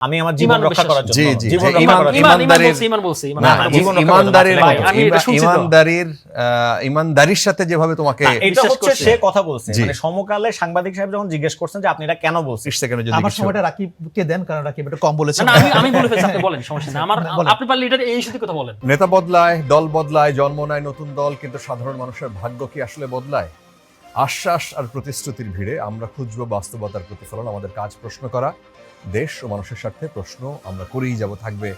আমি আমার জীবন রক্ষা করার জন্য জি জি জীবন যে রক্ষা করার জন্য। ইমানদারির সাথে যেভাবে তোমাকে না, এটা বিশ্বাস হচ্ছে করছে। সে কথা বলছে জি। মানে সমকালে সাংবাদিক সাহেব যখন জিজ্ঞেস করছেন যে আপনি এটা কেন বলছেন, 30 সেকেন্ডে যদি আমার কিছু সময়টা রাকিবকে দেন, কারণ রাকিব একটু কম বলেছে। না, আমি বলে ফেলছি, আপনি বলেন, সমস্যা নেই। বলেন। আপনি পারলে এটা এই ইস্যুতে কথা বলেন। নেতা বদলায়, দল বদলায়, জন্ম নেয় নতুন দল, কিন্তু সাধারণ মানুষের ভাগ্য কি আসলে বদলায়? আশ্বাস আর প্রতিশ্রুতির ভিড়ে আমরা খুঁজব বাস্তবতার প্রতিফলন। আমাদের কাজ প্রশ্ন করা, দেশ ও মানুষের স্বার্থে প্রশ্ন আমরা করেই যাব। থাকবে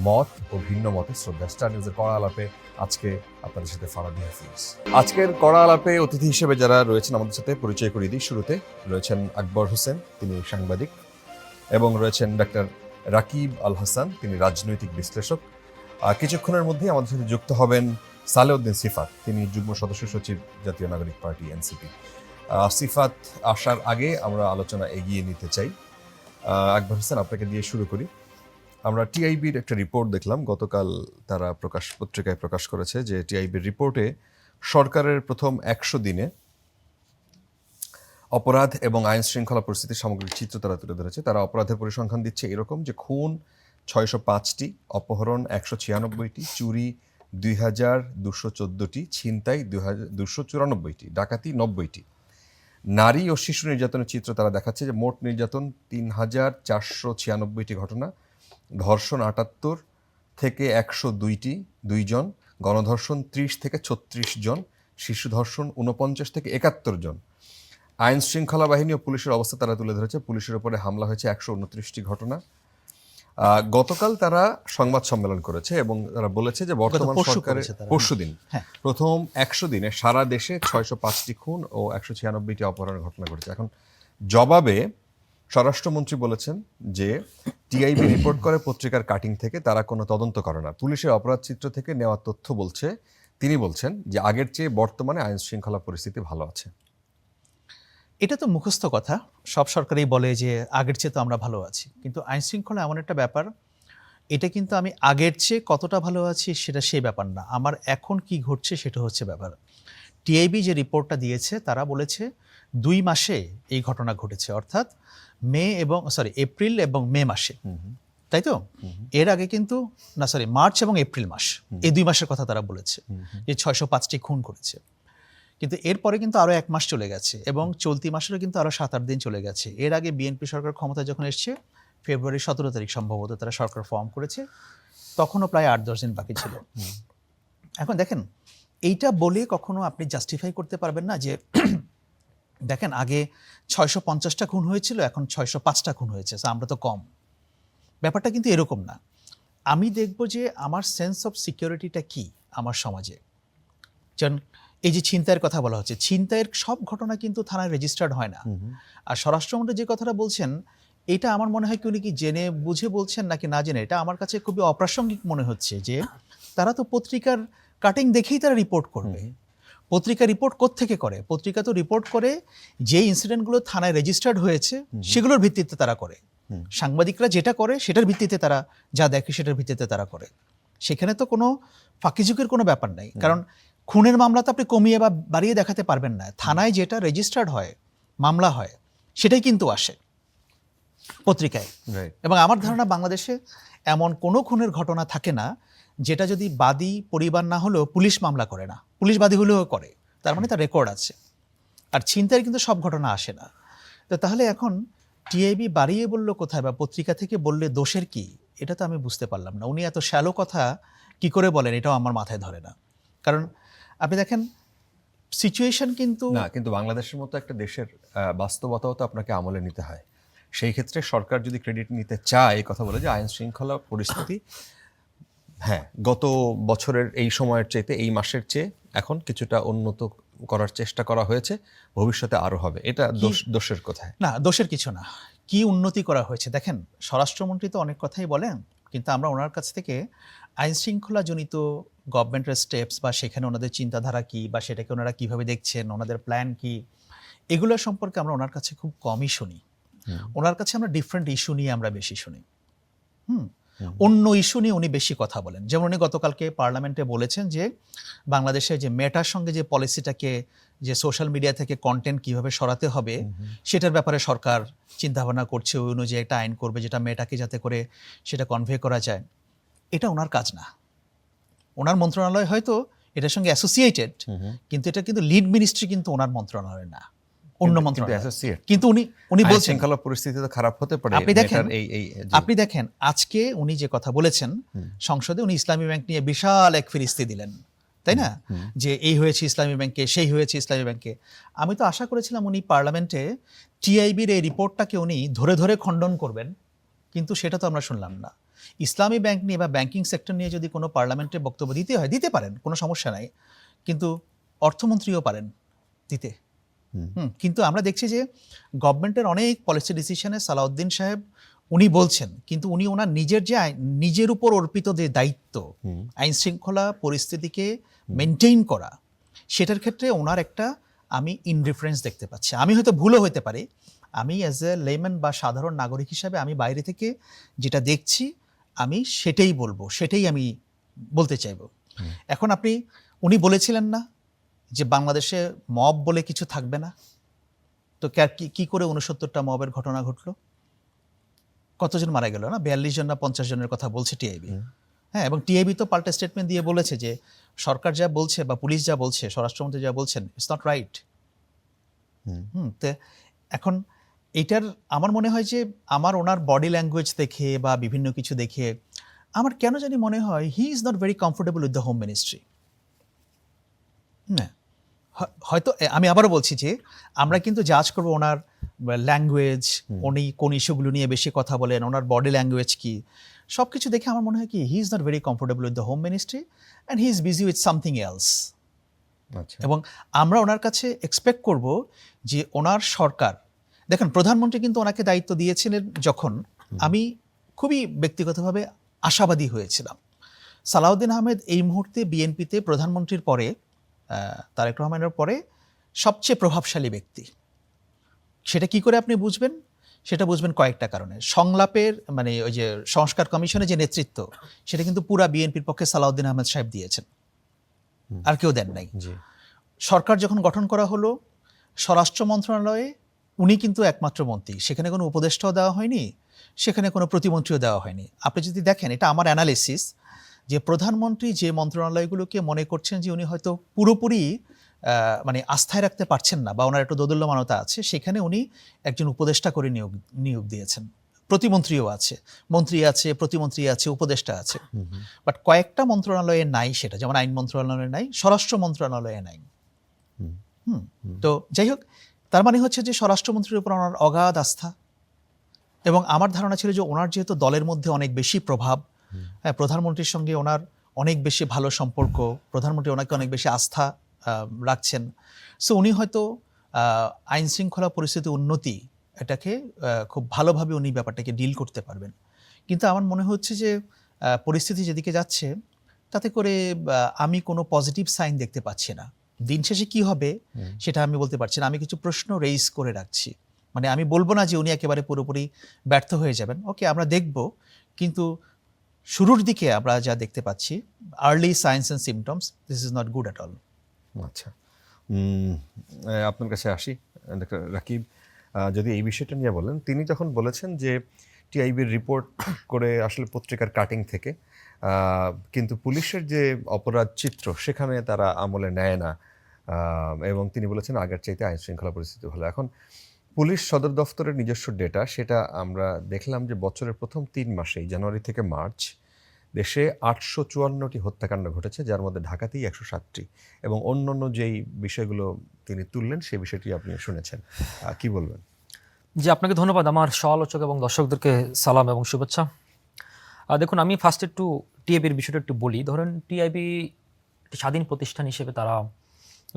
মত ও ভিন্ন মতে শ্রদ্ধা। স্টার নিউজের কড়া আলাপে আজকে আপনাদের সাথে ফারাবি হাফিজ। আজকের কড়া আলাপে অতিথি হিসেবে যারা রয়েছেন আমাদের সাথে পরিচয় করিয়ে দিই। শুরুতে রয়েছেন আকবর হোসেন, তিনি সাংবাদিক, এবং রয়েছেন ডাক্তার রাকিব আল হাসান, তিনি রাজনৈতিক বিশ্লেষক। কিছুক্ষণের মধ্যেই আমাদের সাথে যুক্ত হবেন সালেউদ্দিন সিফাত, তিনি যুগ্ম সদস্য সচিব, জাতীয় নাগরিক পার্টি এনসিপি। সিফাত আসার আগে আমরা আলোচনা এগিয়ে নিতে চাই। আকবর হোসেন, আপনাকে দিয়ে শুরু করি। আমরা টিআইবির একটা রিপোর্ট দেখলাম গতকাল, তারা পত্রিকায় প্রকাশ করেছে যে টিআইবির রিপোর্টে সরকারের প্রথম 100 দিনে অপরাধ এবং আইন শৃঙ্খলা পরিস্থিতির সামগ্রিক চিত্র তারা তুলে ধরেছে। তারা অপরাধের পরিসংখ্যান দিচ্ছে এরকম যে খুন 605টি, অপহরণ 196টি, চুরি 2214টি, ছিনতাই 2294টি, ডাকাতি 90টি। নারী ও শিশু নির্যাতনের চিত্র তারা দেখাচ্ছে যে মোট নির্যাতন 3496টি ঘটনা, ধর্ষণ 78 থেকে 102 জন, গণধর্ষণ 30 থেকে 36 জন, শিশু ধর্ষণ 49 থেকে 71 জন। আইন শৃঙ্খলা বাহিনী ও পুলিশের অবস্থা তারা তুলে ধরেছে। পুলিশের উপরে হামলা হয়েছে 129টি ঘটনা। গতকাল তারা সংবাদ সম্মেলন করেছে এবং তারা বলেছে যে বর্তমান সরকারের পরশুদিন প্রথম 100 দিনে সারা দেশে 605টি খুন ও 196টি অপহরণের ঘটনা ঘটেছে। এখন জবাবে স্বরাষ্ট্রমন্ত্রী বলেছেন যে টিআইবি রিপোর্ট করে পত্রিকার কাটিং থেকে, তারা কোনো তদন্ত করে না। পুলিশের অপরাধ চিত্র থেকে নেওয়া তথ্য বলছে, তিনি বলছেন যে আগের চেয়ে বর্তমানে আইন শৃঙ্খলা পরিস্থিতি ভালো আছে। এটা তো মুখস্থ কথা, সব সরকারই বলে যে আগের চেয়ে তো আমরা ভালো আছি, কিন্তু আইন শৃঙ্খলা এমন একটা ব্যাপার, এটা কিন্তু আমি আগের চেয়ে কতটা ভালো আছি সেটা সেই ব্যাপার না, আমার এখন কি ঘটছে সেটা হচ্ছে ব্যাপার। টিআইবি যে রিপোর্টটা দিয়েছে তারা বলেছে 2 মাসে এই ঘটনা ঘটেছে, অর্থাৎ এপ্রিল এবং মে মাসে, তাই তো? এর আগে কিন্তু মার্চ এবং এপ্রিল মাস, এই 2 মাসের কথা তারা বলেছে যে 605টি খুন করেছে। কিন্তু এরপরে কিন্তু আরও 1 মাস চলে গেছে এবং চলতি মাসেরও কিন্তু আরও 7-8 দিন চলে গেছে। এর আগে বিএনপি সরকার ক্ষমতায় যখন এসছে, ফেব্রুয়ারি 17 তারিখ সম্ভবত তারা সরকার ফর্ম করেছে, তখনও প্রায় 8-10 দিন বাকি ছিল। এখন দেখেন, এইটা বলে কখনো আপনি জাস্টিফাই করতে পারবেন না যে দেখেন আগে 650টা খুন হয়েছিল, এখন 605টা খুন হয়েছে, আমরা তো কম। ব্যাপারটা কিন্তু এরকম না। আমি দেখব যে আমার সেন্স অফ সিকিউরিটিটা কি আমার সমাজে। যেমন এই যে ছিনতাইয়ের কথা বলা হচ্ছে, ছিনতাইয়ের সব ঘটনা কিন্তু থানায় রেজিস্টার্ড হয় না। আর স্বরাষ্ট্রমন্ত্রী যে কথাটা বলছেন, এটা আমার মনে হয় কি উনি কি জেনে বুঝে বলছেন নাকি না জেনে, এটা আমার কাছে খুবই অপ্রাসঙ্গিক মনে হচ্ছে। যে তারা তো পত্রিকার কাটিং দেখেই তারা রিপোর্ট করবে। পত্রিকা রিপোর্ট কোত্থেকে করে? পত্রিকা তো রিপোর্ট করে যে ইনসিডেন্টগুলো থানায় রেজিস্টার্ড হয়েছে সেগুলোর ভিত্তিতে তারা করে। সাংবাদিকরা যেটা করে সেটার ভিত্তিতে তারা যা দেখে সেটার ভিত্তিতে তারা করে। সেখানে তো কোনো ফাঁকিঝুঁকির কোনো ব্যাপার নেই, কারণ খুনের মামলা তো আপনি কমিয়ে বা বাড়িয়ে দেখাতে পারবেন না। থানায় যেটা রেজিস্টার্ড হয়, মামলা হয়, সেটাই কিন্তু আসে পত্রিকায়। এবং আমার ধারণা বাংলাদেশে এমন কোনো খুনের ঘটনা থাকে না যেটা যদি বাদী পরিবার না হলেও পুলিশ মামলা করে না, পুলিশ বাদী হলেও করে, তার মানে তার রেকর্ড আছে। আর ছিনতাইয়ের কিন্তু সব ঘটনা আসে না। তো তাহলে এখন টিআইবি বাড়িয়ে বললো কোথায়, বা পত্রিকা থেকে বললে দোষের কি, এটা তো আমি বুঝতে পারলাম না। উনি এত শ্যালো কথা কি করে বলেন, এটাও আমার মাথায় ধরে না। কারণ আপনি দেখেন সিচুয়েশন কিন্তু বাংলাদেশের মতো একটা দেশের বাস্তবতাও তো আপনাকে আমলে নিতে হয়। সেই ক্ষেত্রে সরকার যদি ক্রেডিট নিতে চায়, কথা বলে যে আইন শৃঙ্খলা পরিস্থিতি গত বছরের এই সময়ের চাইতে, এই মাসের চেয়ে এখন কিছুটা উন্নত করার চেষ্টা করা হয়েছে, ভবিষ্যতে আরো হবে, এটা দোষের কোথায়? না, দোষের কিছু না। কি উন্নতি করা হয়েছে দেখেন, স্বরাষ্ট্রমন্ত্রী তো অনেক কথাই বলেন, কিন্তু আমরা ওনার কাছ থেকে আইন শৃঙ্খলা জনিত গভর্নমেন্টের স্টেপস বা সেখানে ওনাদের চিন্তাধারা কি, বা সেটাকে ওনারা কিভাবে দেখছেন, ওনাদের প্ল্যান কি, এগুলো সম্পর্কে আমরা ওনার কাছে খুব কমই শুনি। ওনার কাছে আমরা ডিফারেন্ট ইস্যু নিয়ে আমরা বেশি শুনি। অন্য ইস্যু নিয়ে উনি বেশি কথা বলেন। যেমন উনি গতকালকে পার্লামেন্টে বলেছেন যে বাংলাদেশে যে মেটার সঙ্গে যে পলিসিটাকে যে সোশ্যাল মিডিয়া থেকে কন্টেন্ট কিভাবে সরাতে হবে সেটার ব্যাপারে সরকার চিন্তাভাবনা করছে, ওই অনুযায়ী একটা আইন করবে যেটা মেটাকে যাতে করে সেটা কনভে করা যায়। এটা ওনার কাজ না। ওনার মন্ত্রণালয় হয়তো এটার সঙ্গে অ্যাসোসিয়েটেড, কিন্তু এটা কিন্তু লিড মিনিস্ট্রি কিন্তু ওনার মন্ত্রণালয় না, অন্য মন্ত্রণালয়। associate। কিন্তু উনি আইন বলছেন, শৃঙ্খলা পরিস্থিতি তো খারাপ হতে পারে। আপনি দেখেন, জি। আপনি দেখেন আজকে উনি যে কথা বলেছেন সংসদে, উনি ইসলামী ব্যাংক নিয়ে বিশাল এক ফিরিস্তি দিলেন, তাই না? যে এই হয়েছে ইসলামী ব্যাংকে, সেই হয়েছে ইসলামী ব্যাংকে। আমি তো আশা করেছিলাম উনি পার্লামেন্টে টিআইবির এই রিপোর্টটাকে উনি ধরে ধরে খণ্ডন করবেন, কিন্তু সেটা তো আমরা শুনলাম না। ইসলামী ব্যাংক নিয়ে বা ব্যাংকিং সেক্টর নিয়ে যদি কোনো পার্লামেন্টে বক্তব্য দিতে হয় দিতে পারেন, কোনো সমস্যা নাই, কিন্তু অর্থমন্ত্রীও পারেন দিতে। কিন্তু আমরা দেখছি যে গভর্নমেন্টের অনেক পলিসি ডিসিশনে সালাউদ্দিন সাহেব উনি বলছেন, কিন্তু উনি ওনার নিজের যে নিজের উপর অর্পিত যে দায়িত্ব আইন শৃঙ্খলা পরিস্থিতিকে মেনটেইন করা, সেটার ক্ষেত্রে ওনার একটা আমি ইনডিফারেন্স দেখতে পাচ্ছি। আমি হয়তো ভুলও হতে পারি, আমি অ্যাজ এ লেম্যান বা সাধারণ নাগরিক হিসাবে আমি বাইরে থেকে যেটা দেখছি আমি সেটাই বলবো, সেটাই আমি বলতে চাইব। এখন উনি বলেছিলেন না যে বাংলাদেশে মব বলে কিছু থাকবে না, তো কি করে 69টা মবের ঘটনা ঘটলো? কতজন মারা গেল না? 42 জন না 50 জনের কথা বলছে টিআইবি। হ্যাঁ, এবং টিআইবি তো পাল্টা স্টেটমেন্ট দিয়ে বলেছে যে সরকার যা বলছে বা পুলিশ যা বলছে, স্বরাষ্ট্রমন্ত্রী যা বলছেন, ইটস নট রাইট। তো এখন এটার আমার মনে হয় যে ওনার বডি ল্যাঙ্গুয়েজ দেখে বা বিভিন্ন কিছু দেখে আমার কেন জানি মনে হয় he is not very comfortable with the home ministry. না, হয়তো আমি আবারও বলছি যে আমরা কিন্তু জাজ করবো ওনার ল্যাঙ্গুয়েজ, উনি কোন ইস্যুগুলো নিয়ে বেশি কথা বলেন, ওনার বডি ল্যাঙ্গুয়েজ কি, সব কিছু দেখে আমার মনে হয় কি he is not very comfortable with the home ministry and he is busy with something else. এবং আমরা ওনার কাছে এক্সপেক্ট করব যে ওনার সরকার, দেখেন প্রধানমন্ত্রী কিন্তু ওনাকে দায়িত্ব দিয়েছিলেন যখন, আমি খুবই ব্যক্তিগতভাবে আশাবাদী হয়েছিলাম। সালাউদ্দিন আহমেদ এই মুহূর্তে বিএনপিতে প্রধানমন্ত্রীর পরে, তারেক রহমানের পরে সবচেয়ে প্রভাবশালী ব্যক্তি। সেটা কি করে আপনি বুঝবেন? সেটা বুঝবেন কয়েকটা কারণে। সংলাপের মানে ওই যে সংস্কার কমিশনের যে নেতৃত্ব, সেটা কিন্তু পুরা বিএনপির পক্ষে সালাউদ্দিন আহমেদ সাহেব দিয়েছেন, আর কেউ দেন নাই। সরকার যখন গঠন করা হলো, স্বরাষ্ট্র মন্ত্রণালয়ে উনি কিন্তু একমাত্র মন্ত্রী, সেখানে কোনো উপদেষ্টাও দেওয়া হয়নি, সেখানে কোনো প্রতিমন্ত্রীও দেওয়া হয়নি। আপনি যদি দেখেন, এটা আমার অ্যানালিসিস, যে প্রধানমন্ত্রী যে মন্ত্রণালয়গুলোকে মনে করছেন যে উনি হয়তো পুরোপুরি মানে আস্থায় রাখতে পারছেন না বা ওনার একটু দোদুল্যমানতা আছে, সেখানে উনি একজন উপদেষ্টা করে নিয়োগ দিয়েছেন। প্রতিমন্ত্রীও আছে, মন্ত্রী আছে, প্রতিমন্ত্রী আছে, উপদেষ্টা আছে। বাট কয়েকটা মন্ত্রণালয়ে নাই সেটা, যেমন আইন মন্ত্রণালয়ে নাই, স্বরাষ্ট্র মন্ত্রণালয়ে নাই। তো যাই হোক, তার মানে হচ্ছে যে স্বরাষ্ট্রমন্ত্রীর উপর ওনার অগাধ আস্থা, এবং আমার ধারণা ছিল যে ওনার যেহেতু দলের মধ্যে অনেক বেশি প্রভাব, হ্যাঁ, প্রধানমন্ত্রীর সঙ্গে ওনার অনেক বেশি ভালো সম্পর্ক, প্রধানমন্ত্রী ওনাকে অনেক বেশি আস্থা রাখছেন, সো উনি হয়তো আইন শৃঙ্খলা পরিস্থিতি উন্নতি এটাকে খুব ভালোভাবে উনি ব্যাপারটাকে ডিল করতে পারবেন। কিন্তু আমার মনে হচ্ছে যে পরিস্থিতি যেদিকে যাচ্ছে তাতে করে আমি কোনো পজিটিভ সাইন দেখতে পাচ্ছি না। দিন শেষে কি হবে সেটা আমি বলতে পারছি না। আমি কিছু প্রশ্ন রেইজ করে রাখছি, মানে আমি বলবো না যে উনি একেবারে পুরোপুরি ব্যর্থ হয়ে যাবেন, ওকে আমরা দেখব, কিন্তু শুরুর দিকে আমরা যা দেখতে পাচ্ছি, early science and symptoms, this is not good at all. আচ্ছা, আপনার কাছে আসি ডক্টর রাকিব, যদি এই বিষয়টা নিয়ে বলেন। তিনি যখন বলেছেন যে টিআইবির রিপোর্ট করে আসলে পত্রিকার কাটিং থেকে, কিন্তু পুলিশের যে অপরাধ চিত্র সেখানে তারা আমলে নেয় না, এবং তিনি বলেছেন আগের চাইতে আইন শৃঙ্খলা পরিস্থিতি ভালো। এখন পুলিশ সদর দফতরের নিজস্ব ডেটা, সেটা আমরা দেখলাম যে বছরের প্রথম 3 মাসেই, জানুয়ারি থেকে মার্চ, দেশে 854টি হত্যাকাণ্ড ঘটেছে, যার মধ্যে ঢাকাতেই 107টি, এবং অন্যান্য যেই বিষয়গুলো তিনি তুললেন সেই বিষয়টি আপনি শুনেছেন, কি বলবেন? জি, আপনাকে ধন্যবাদ। আমার সহ-আলোচক এবং দর্শকদেরকে সালাম এবং শুভেচ্ছা। দেখুন, আমি ফার্স্ট একটু টিআইবির বিষয়টা একটু বলি। ধরেন, টিআইবি একটি স্বাধীন প্রতিষ্ঠান হিসেবে তারা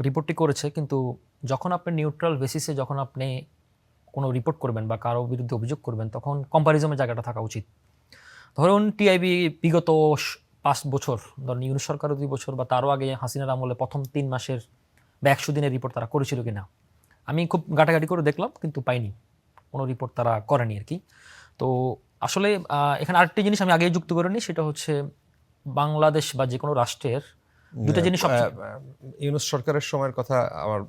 রিপোর্টটি করেছে, কিন্তু যখন আপনি নিউট্রাল বেসিসে যখন আপনি কোনো রিপোর্ট করবেন বা কারো বিরুদ্ধে অভিযোগ করবেন, তখন কম্প্যারিজমের জায়গাটা থাকা উচিত। ধরুন, টিআইবি বিগত 5 বছর, ধরুন ইউনূস সরকারের 2 বছর বা তারও আগে হাসিনার আমলে প্রথম 3 মাসের বা 100 দিনের রিপোর্ট তারা করেছিল কিনা, আমি খুব ঘাটাঘাটি করে দেখলাম, কিন্তু পাইনি, কোনো রিপোর্ট তারা করেনি আর কি। তো আসলে এখানে আরেকটি জিনিস আমি আগেই যুক্ত করে নিই, সেটা হচ্ছে বাংলাদেশ বা যে কোনো রাষ্ট্রের দুটো জিনিস সবচেয়ে ইউনূস সরকারের সময়ের কথা আমার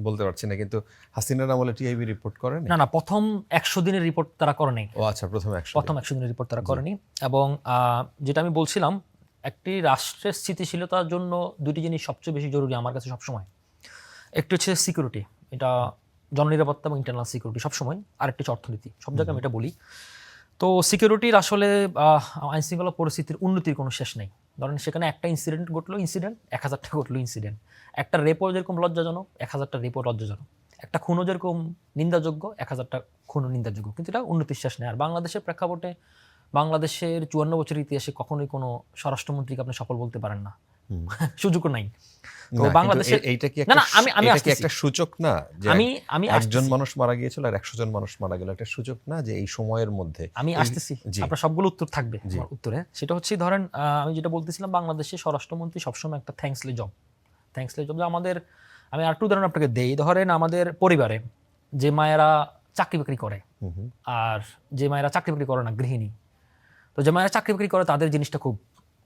বলতে পারছি না, কিন্তু হাসিনার আমলে টিআইবি রিপোর্ট করেন? না প্রথম 100 দিনের রিপোর্ট তারা করে নাই। ও আচ্ছা, প্রথম 100 দিনের রিপোর্ট তারা করেনি। এবং যেটা আমি বলছিলাম, একটি রাষ্ট্রের স্থিতিশীলতার জন্য দুটি জিনিস সবচেয়ে বেশি জরুরি আমার কাছে সবসময়। একটি হচ্ছে সিকিউরিটি, এটা জননিরাপত্তা এবং ইন্টারনাল সিকিউরিটি সবসময়, আরেকটি হচ্ছে অর্থনীতি। সব জায়গায় আমি এটা বলি। তো সিকিউরিটির আসলে আইন শৃঙ্খলা পরিস্থিতির উন্নতির কোনো শেষ নেই। ধরেন সেখানে একটা ইনসিডেন্ট ঘটলো, 1000টা ঘটলো ইনসিডেন্ট। একটা রেপো যেরকম লজ্জাজনক, 1000টা রেপো লজ্জাজনক। একটা খুনও যেরকম নিন্দাযোগ্য, 1000টা খুনও নিন্দাযোগ্য। কিন্তু এটা উন্নতির শেষ নেই। আর বাংলাদেশের প্রেক্ষাপটে বাংলাদেশের 54 বছরের ইতিহাসে কখনোই কোনো স্বরাষ্ট্রমন্ত্রীকে আপনি সফল বলতে পারেন না, সুযোগও নাই। তো বাংলাদেশে এইটা কি আমি একটা সূচক না যে আমি একজন মানুষ মারা গিয়েছিল আর 100 জন মানুষ মারা গেল, একটা সূচক না যে এই সময়ের মধ্যে? আমি আসতেছি, আপনার সবগুলো উত্তর থাকবে আমার উত্তরে। সেটা হচ্ছে ধরেন আমি যেটা বলতেছিলাম, বাংলাদেশের স্বরাষ্ট্রমন্ত্রী সবসময় একটা থ্যাঙ্কসলি জব। আমাদের, আমি আরেকটু উদাহরণ আপনাকে দেই। ধরেন আমাদের পরিবারে যে মায়েরা চাকরি বাকরি করে আর যে মায়েরা চাকরি বাকরি করে না, গৃহিণী, তো যে মায়েরা চাকরি বাকরি করে তাদের জিনিসটা খুব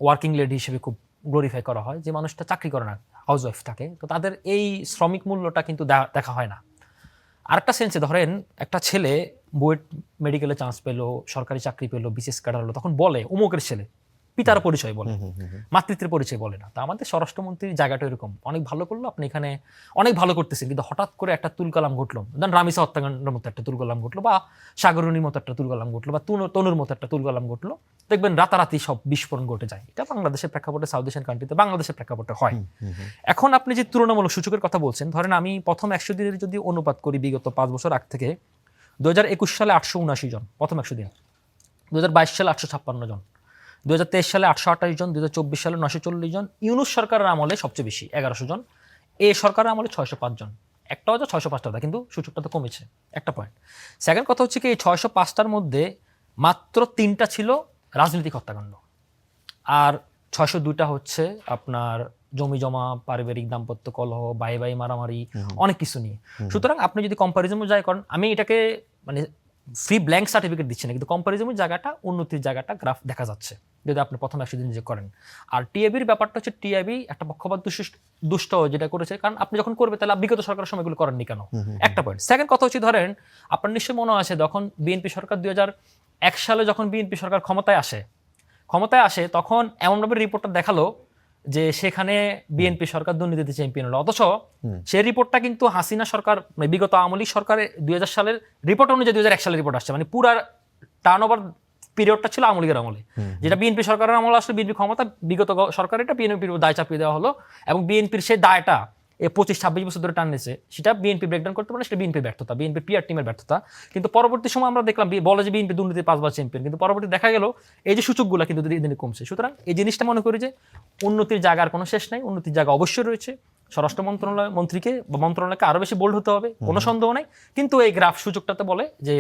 ওয়ার্কিং লেডি হিসেবে খুব গ্লোরিফাই করা হয়। যে মানুষটা চাকরি করে না, হাউস ওয়াইফ থাকে, তো তাদের এই শ্রমিক মূল্যটা কিন্তু দেখা হয় না। আরেকটা সেন্সে ধরেন একটা ছেলে বুয়েট মেডিকেলে চান্স পেলো, সরকারি চাকরি পেলো, বিসিএস ক্যাডার হলো, তখন বলে অমুকের ছেলে, পিতার পরিচয় বলে, মাতৃত্বের পরিচয় বলে না। তা আমাদের স্বরাষ্ট্রমন্ত্রীর জায়গাটা এরকম, অনেক ভালো করলো, আপনি এখানে অনেক ভালো করতেছেন, কিন্তু হঠাৎ করে একটা তুলকালাম ঘটলো, ধরেন রামিসা হত্যাকাণ্ডের মতো একটা তুলকালাম ঘটলো, বা সাগরণীর মতো একটা তুলকালাম ঘটলো, বা তনুর মতো একটা তুলকালাম ঘটলো, দেখবেন রাতারাতি সব বিস্ফোরণ ঘটে যায়। এটা বাংলাদেশের প্রেক্ষাপটে, সাউথ এশিয়ান কান্ট্রিতে বাংলাদেশের প্রেক্ষাপটে হয়। এখন আপনি যে তুলনামূলক সূচকের কথা বলছেন, ধরেন আমি প্রথম 100 দিনের যদি অনুপাত করি বিগত 5 বছর আগ থেকে, 2021 সালে 879 জন প্রথম 100 দিন, 2022 সালে 856 জন, 2023 সালে 828 জন, 2024 সালে 940 জন, ইউনূস সরকারের আমলে সবচেয়ে বেশি 1100 জন, এই সরকারের আমলে 605 জন। একটা হচ্ছে 605টা, কিন্তু সূচকটা তো কমেছে, একটা পয়েন্ট। সেকেন্ড কথা হচ্ছে কি, এই 605টার মধ্যে মাত্র 3টা ছিল রাজনৈতিক হত্যাকাণ্ড, আর 602টা হচ্ছে আপনার জমি জমা, পারিবারিক দাম্পত্য কলহ, বাই মারামারি, অনেক কিছু নিয়ে। সুতরাং আপনি যদি কম্পারিজম যাই করেন, আমি এটাকে মানে ফ্রি ব্ল্যাঙ্ক সার্টিফিকেট দিচ্ছি না, কিন্তু কম্পারিজমের জায়গাটা, উন্নতির জায়গাটা গ্রাফ দেখা যাচ্ছে যদি আপনি প্রথম 100 দিন যে করেন। আর টিআইবির ব্যাপারটা হচ্ছে, টিআইবি একটা পক্ষপাত দুষ্ট যেটা করেছে, কারণ আপনি যখন করবে তাহলে বিগত সরকারের সময়গুলো করেননি কেন, একটা পয়েন্ট। সেকেন্ড কথা হচ্ছে, ধরেন আপনার নিশ্চয়ই মনে আছে যখন বিএনপি সরকার 2001 সালে যখন বিএনপি সরকার ক্ষমতায় আসে, তখন এমনভাবে রিপোর্টটা দেখালো যে সেখানে বিএনপি সরকার দুর্নীতিতে চ্যাম্পিয়ন হলো, অথচ সেই রিপোর্টটা কিন্তু হাসিনা সরকার, মানে বিগত আওয়ামী লীগ সরকারের 2000 সালের রিপোর্ট অনুযায়ী 2001 সালের রিপোর্ট আসছে, মানে পুরা টার্নওভার পিরিয়ডটা ছিল আওয়ামী লীগের আমলে। যেটা বিএনপি সরকারের আমলে আসলে বিএনপি ক্ষমতা, বিগত সরকার এটা বিএনপির দায় চাপিয়ে দেওয়া হলো, এবং বিএনপির সেই দায়টা 25-26 বছর ধরে টানছে, সেটা বিএনপি ব্রেকডাউন করতে পারে, সেটা বিএনপির ব্যর্থতা, বিএনপির পিআর টিমের ব্যর্থতা। কিন্তু পরবর্তী সময় আমরা দেখলাম বলে যে বিএনপি দুর্নীতি 5 বার চ্যাম্পিয়ন, কিন্তু পরবর্তী দেখা গেল এই যে সূচকগুলো কিন্তু দিনে কমছে। সুতরাং এই জিনিসটা মনে করি যে উন্নতির জায়গার কোনো শেষ নাই, উন্নতির জায়গা অবশ্যই রয়েছে। স্বরাষ্ট্র মন্ত্রণালয় মন্ত্রীকে বা মন্ত্রণালয়কে আরো বেশি বোল্ড হতে হবে, কোনো সন্দেহ নাই। কিন্তু এই গ্রাফ সূচকটাতে বলে যে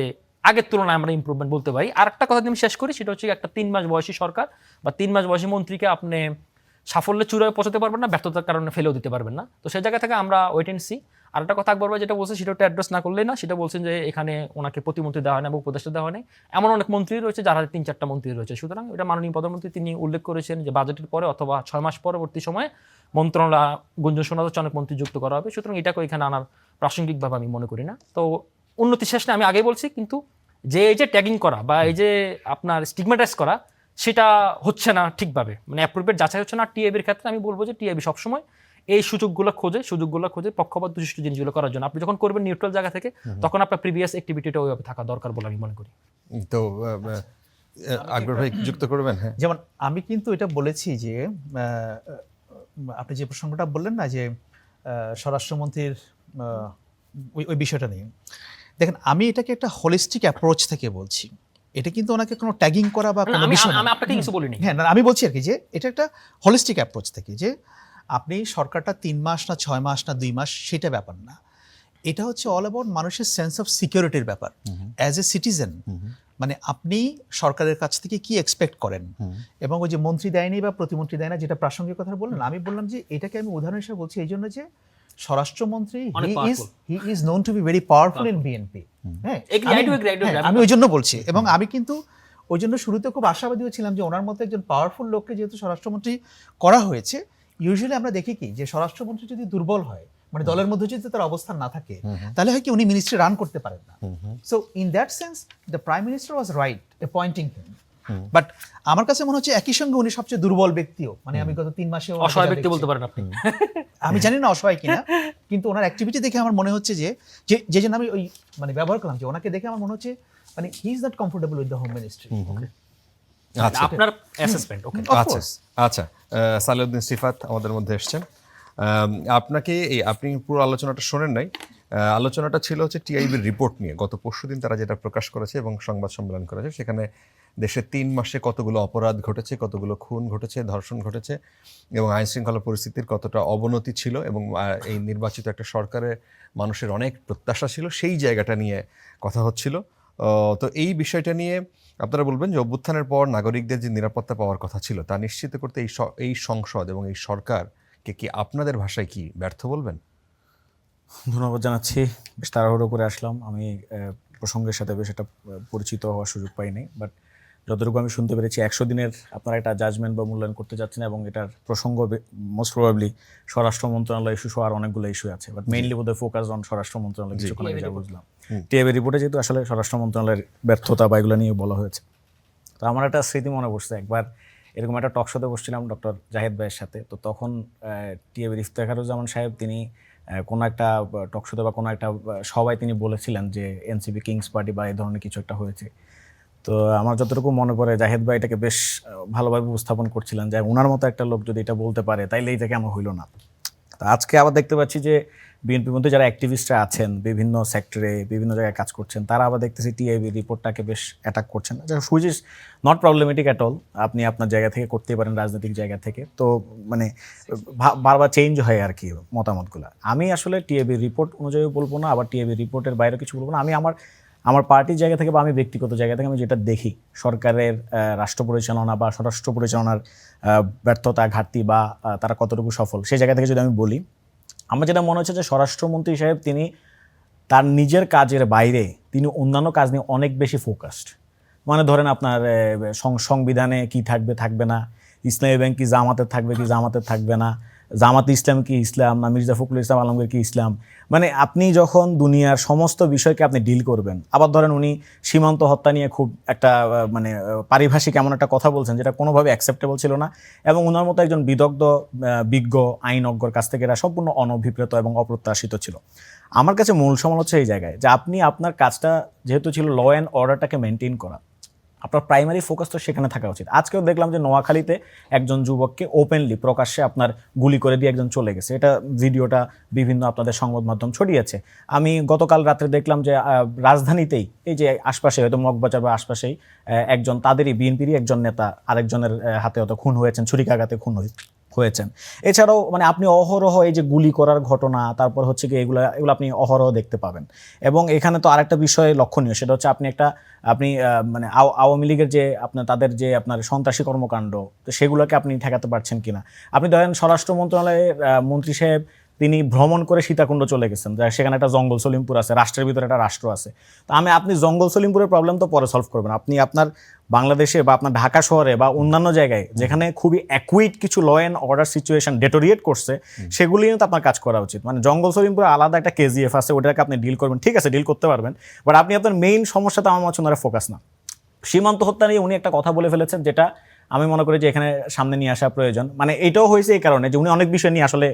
আগের তুলনায় আমরা ইমপ্রুভমেন্ট বলতে পারি। আর একটা কথা আমি শেষ করি, সেটা হচ্ছে একটা 3 মাস বয়সী সরকার বা 3 মাস বয়সী মন্ত্রীকে আপনি সাফল্যের চূড়ায় পৌঁছাতে পারবেন না, ব্যর্থতার কারণে ফেলেও দিতে পারবেন না। তো সেই জায়গা থেকে আমরা ওয়েট এন্ড সি। আর একটা কথা আকবর ভাই যেটা বলছে, সেটা অ্যাড্রেস না করলেই না, সেটা বলছেন যে এখানে ওনাকে প্রতিমন্ত্রী দেওয়া হয় না এবং উপদেষ্টা দেওয়া হয় না। এমন অনেক মন্ত্রী রয়েছে যারা 3-4টা মন্ত্রী রয়েছে। সুতরাং এটা মাননীয় প্রধানমন্ত্রী তিনি উল্লেখ করেছেন যে বাজেটের পরে অথবা 6 মাস পরবর্তী সময়ে মন্ত্রণালয় গুঞ্জন শোনা যাচ্ছে অনেক মন্ত্রী যুক্ত করা হবে। সুতরাং এটাকে এখানে আনার প্রাসঙ্গিকভাবে আমি মনে করি না। তো উন্নতি শেষ না, আমি আগেই বলছি, কিন্তু যে এই যে ট্যাগিং করা বা এই যে আপনার স্টিগমাটাইজ করা, সেটা হচ্ছে না ঠিকভাবে, মানে অ্যাপ্রোপ্রিয়েট যাচাই হচ্ছে না। টিআইবির ক্ষেত্রে আমি বলবো যে টিআইবি সবসময় এই সুযোগগুলো খোঁজে পক্ষপাত দুষ্ট জিনিসগুলো করার জন্য। আপনি যখন করবেন নিউট্রাল জায়গা থেকে, তখন আপনার প্রিভিয়াস অ্যাক্টিভিটিটা ওইভাবে থাকা দরকার বলে আমি মনে করি। তো আকবর ভাই যুক্ত করবেন? হ্যাঁ, যেমন আমি কিন্তু এটা বলেছি যে আপনি যে প্রসঙ্গটা বললেন না যে স্বরাষ্ট্রমন্ত্রীর ওই বিষয়টা নিয়ে, দেখেন আমি এটাকে একটা হোলিস্টিক অ্যাপ্রোচ থেকে বলছি। এটা কিন্তু ওনাকে কোনো ট্যাগিং করা বা কোনো বিষয় না, আমি আপনাকে কিছু বলিনি। হ্যাঁ, আমি বলছি আর কি যে এটা একটা হোলিস্টিক অ্যাপ্রোচ থেকে, যে আপনি সরকারটা 3 মাস না 6 মাস না 2 মাস সেটা ব্যাপার না, এটা হচ্ছে অল অ্যাবাউট মানুষের সেন্স অফ সিকিউরিটির ব্যাপার অ্যাজ এ সিটিজেন। মানে আপনি সরকারের কাছ থেকে কি এক্সপেক্ট করেন, এবং ওই যে মন্ত্রী দেয়নি বা প্রতিমন্ত্রী দেয় না, যেটা প্রাসঙ্গিক কথা বললেন, আমি বললাম যে এটাকে আমি উদাহরণ হিসেবে বলছি এই জন্য যে স্বরাষ্ট্রমন্ত্রী he is known to be very powerful in BNP. হ্যাঁ, আমি ওই জন্য বলছি, এবং আমি কিন্তু ওই জন্য শুরুতে খুব আশাবাদীও ছিলাম যে ওনার মতো একজন পাওয়ারফুল লোককে যেহেতু স্বরাষ্ট্রমন্ত্রী করা হয়েছে, ইউজুয়ালি আমরা দেখি কি যে স্বরাষ্ট্রমন্ত্রী যদি দুর্বল হয়, মানে দলের মধ্যে যদি তার অবস্থান না থাকে, তাহলে হয় কি উনি মিনিস্ট্রি রান করতে পারেন না। So in that sense the prime minister was right appointing him. But আমার কাছে মনে হচ্ছে একই সঙ্গে উনি সবচেয়ে দুর্বল ব্যক্তিও, মানে আমি গত 3 মাসে অসহায় ব্যক্তি বলতে পারেন আপনি। আমি জানি না অসহায় কিনা, কিন্তু ওনার অ্যাক্টিভিটি দেখে আমার মনে হচ্ছে যে যে জন্য আমি ওই মানে ব্যবহার করলাম, যে ওনাকে দেখে আমার মনে হচ্ছে মানে he is not comfortable with the home ministry. আচ্ছা আপনার অ্যাসেসমেন্ট ওকে। আচ্ছা আচ্ছা, সালেউদ্দিন সিফাত আমাদের মধ্যে এসছেন। আপনাকে আপনি পুরো আলোচনাটা শোনেন নাই। আলোচনাটা ছিল হচ্ছে টিআইবির রিপোর্ট নিয়ে। গত পরশুদিন তারা যেটা প্রকাশ করেছে এবং সংবাদ সম্মেলন করেছে, সেখানে দেশে 3 মাসে কতগুলো অপরাধ ঘটেছে, কতগুলো খুন ঘটেছে, ধর্ষণ ঘটেছে এবং আইন শৃঙ্খলা পরিস্থিতির কতটা অবনতি ছিল, এবং এই নির্বাচিত একটা সরকারে মানুষের অনেক প্রত্যাশা ছিল, সেই জায়গাটা নিয়ে কথা হচ্ছিল। তো এই বিষয়টা নিয়ে আপনারা বলবেন যে অভ্যুত্থানের পর নাগরিকদের যে নিরাপত্তা পাওয়ার কথা ছিল তা নিশ্চিত করতে এই সংসদ এবং এই সরকারকে কি আপনাদের ভাষায় কি ব্যর্থ বলবেন? ধন্যবাদ জানাচ্ছি। বেশ তাড়াহুড়ো করে আসলাম, আমি প্রসঙ্গের সাথে বেশ একটা পরিচিত হওয়ার সুযোগ পাইনি। বাট যতটুকু আমি শুনতে পেরেছি 100 দিনের আপনারা একটা জাজমেন্ট বা মূল্যায়ন করতে যাচ্ছেন, এবং এটার প্রসঙ্গ মোস্ট প্রবাবলি স্বরাষ্ট্র মন্ত্রণালয় ইস্যু সহ আর অনেকগুলো ইস্যু আছে, বাট মেইনলি বোধহয় ফোকাস অন স্বরাষ্ট্র মন্ত্রণালয়। কিছুক্ষণ আগে যা বুঝলাম টিআইবি রিপোর্টে যেহেতু আসলে স্বরাষ্ট্র মন্ত্রণালয়ের ব্যর্থতা বা এগুলো নিয়ে বলা হয়েছে, তো আমার একটা স্মৃতি মনে পড়ছে। একবার এরকম একটা টক শোতে বসছিলাম ডক্টর জাহিদ ভাইয়ের সাথে। তো তখন টিআইবির ইফতেখারুজ্জামান সাহেব তিনি কোনো একটা টক শোতে বা কোনো একটা সবাই তিনি বলেছিলেন যে এনসিপি কিংস পার্টি বা এই ধরনের কিছু একটা হয়েছে। তো আমার যতটুকু মনে পড়ে জাহিদ ভাই এটাকে বেশ ভালোভাবে উপস্থাপন করছিলেন যে ওনার মতো একটা লোক যদি এটা বলতে পারে তাইলে এইটা কেন হইল না। তো আজকে আবার দেখতে পাচ্ছি যে বিএনপির মধ্যে যারা অ্যাক্টিভিস্টরা আছেন বিভিন্ন সেক্টরে বিভিন্ন জায়গায় কাজ করছেন, তারা আবার দেখতেছি টিআইবি রিপোর্টটাকে বেশ অ্যাটাক করছেন, which is not problematic at all. আপনি আপনার জায়গা থেকে করতেই পারেন, রাজনৈতিক জায়গা থেকে। তো মানে বারবার চেঞ্জ হয় আর কি মতামতগুলো। আমি আসলে টিআইবি রিপোর্ট অনুযায়ী বলবো না, আবার টিআইবি রিপোর্টের বাইরে কিছু বলবো না। আমি আমার পার্টির জায়গা থেকে বা আমি ব্যক্তিগত জায়গা থেকে আমি যেটা দেখি সরকারের রাষ্ট্র পরিচালনা বা স্বরাষ্ট্র পরিচালনার ব্যর্থতা, ঘাটতি বা তারা কতটুকু সফল, সেই জায়গা থেকে যদি আমি বলি, আমার যেটা মনে হচ্ছে যে স্বরাষ্ট্রমন্ত্রী সাহেব তিনি তার নিজের কাজের বাইরে তিনি অন্যান্য কাজ নিয়ে অনেক বেশি ফোকাসড। মানে ধরেন আপনার সংবিধানে কি থাকবে থাকবে না, ইসলামী ব্যাংক কি জামাতের থাকবে কি জামাতের থাকবে না, জামাত ইসলাম কি ইসলাম না, মির্জা ফখরুল ইসলাম আলমগীর কি ইসলাম, মানে আপনি যখন দুনিয়ার সমস্ত বিষয়কে আপনি ডিল করবেন। আবার ধরেন উনি সীমান্ত হত্যা নিয়ে খুব একটা মানে পারিভাষিক এমন একটা কথা বলছেন যেটা কোনোভাবে অ্যাকসেপ্টেবল ছিল না, এবং ওনার মতো একজন বিদগ্ধ বিজ্ঞ আইনজ্ঞর কাছ থেকে এরা সম্পূর্ণ অনভিপ্রেত এবং অপ্রত্যাশিত ছিল। আমার কাছে মূল সমালোচনা হচ্ছে এই জায়গায় যে আপনি আপনার কাজটা যেহেতু ছিল ল অ্যান্ড অর্ডারটাকে মেনটেন করা, আপনার প্রাইমারি ফোকাস তো সেখানে থাকা উচিত। আজকেও দেখলাম যে নোয়াখালীতে একজন যুবককে ওপেনলি প্রকাশ্যে আপনার গুলি করে দিয়ে একজন চলে গেছে, এটা ভিডিওটা বিভিন্ন আপনাদের সংবাদ মাধ্যম ছড়িয়েছে। আমি গতকাল রাত্রে দেখলাম যে রাজধানীতেই এই যে আশপাশে হয়তো মগবাজার বা আশপাশেই একজন তাদেরই বিএনপিরই একজন নেতা আরেকজনের হাতে হয়তো খুন হয়েছেন, ছুরিকাঘাতে খুন হয়েছেন। এছাড়াও মানে আপনি অহরহ এই যে গুলি করার ঘটনা, তারপর হচ্ছে কি এগুলো আপনি অহরহ দেখতে পাবেন। এবং এখানে তো আরেকটা বিষয় লক্ষণীয়, সেটা হচ্ছে আপনি মানে আওয়ামী লীগের যে তাদের যে আপনার সন্ত্রাসী কর্মকাণ্ড, তো সেগুলোকে আপনি ঠেকাতে পারছেন কিনা। আপনি ধরেন স্বরাষ্ট্র মন্ত্রণালয়ের মন্ত্রী সাহেব তিনি ভ্রমণ করে সীতাকুণ্ড চলে গেছেন, সেখানে একটা জঙ্গল সলিমপুর আছে, রাষ্ট্রের ভিতরে একটা রাষ্ট্র আছে। তো আপনি জঙ্গল সলিমপুরের প্রবলেম তো পরে সলভ করবেন, আপনি আপনার বাংলাদেশে বা আপনার ঢাকা শহরে বা অন্যান্য জায়গায় যেখানে খুবই অ্যাকুইট কিছু law and order situation deteriorate করছে, সেগুলি নিয়ে তো আপনার কাজ করা উচিত। মানে জঙ্গল সলিমপুরে আলাদা একটা কেজিএফ আছে, ওটাকে আপনি ডিল করবেন, ঠিক আছে ডিল করতে পারবেন, বাট আপনি আপনার মেইন সমস্যাটা আমার মনে হচ্ছে ফোকাস না। সীমান্ত হত্যা নিয়ে উনি একটা কথা বলে ফেলেছেন যেটা আমি মনে করি যে এখানে সামনে নিয়ে আসা প্রয়োজন। মানে এটাও হয়েছে এই কারণে যে উনি অনেক বিষয় নিয়ে আসলে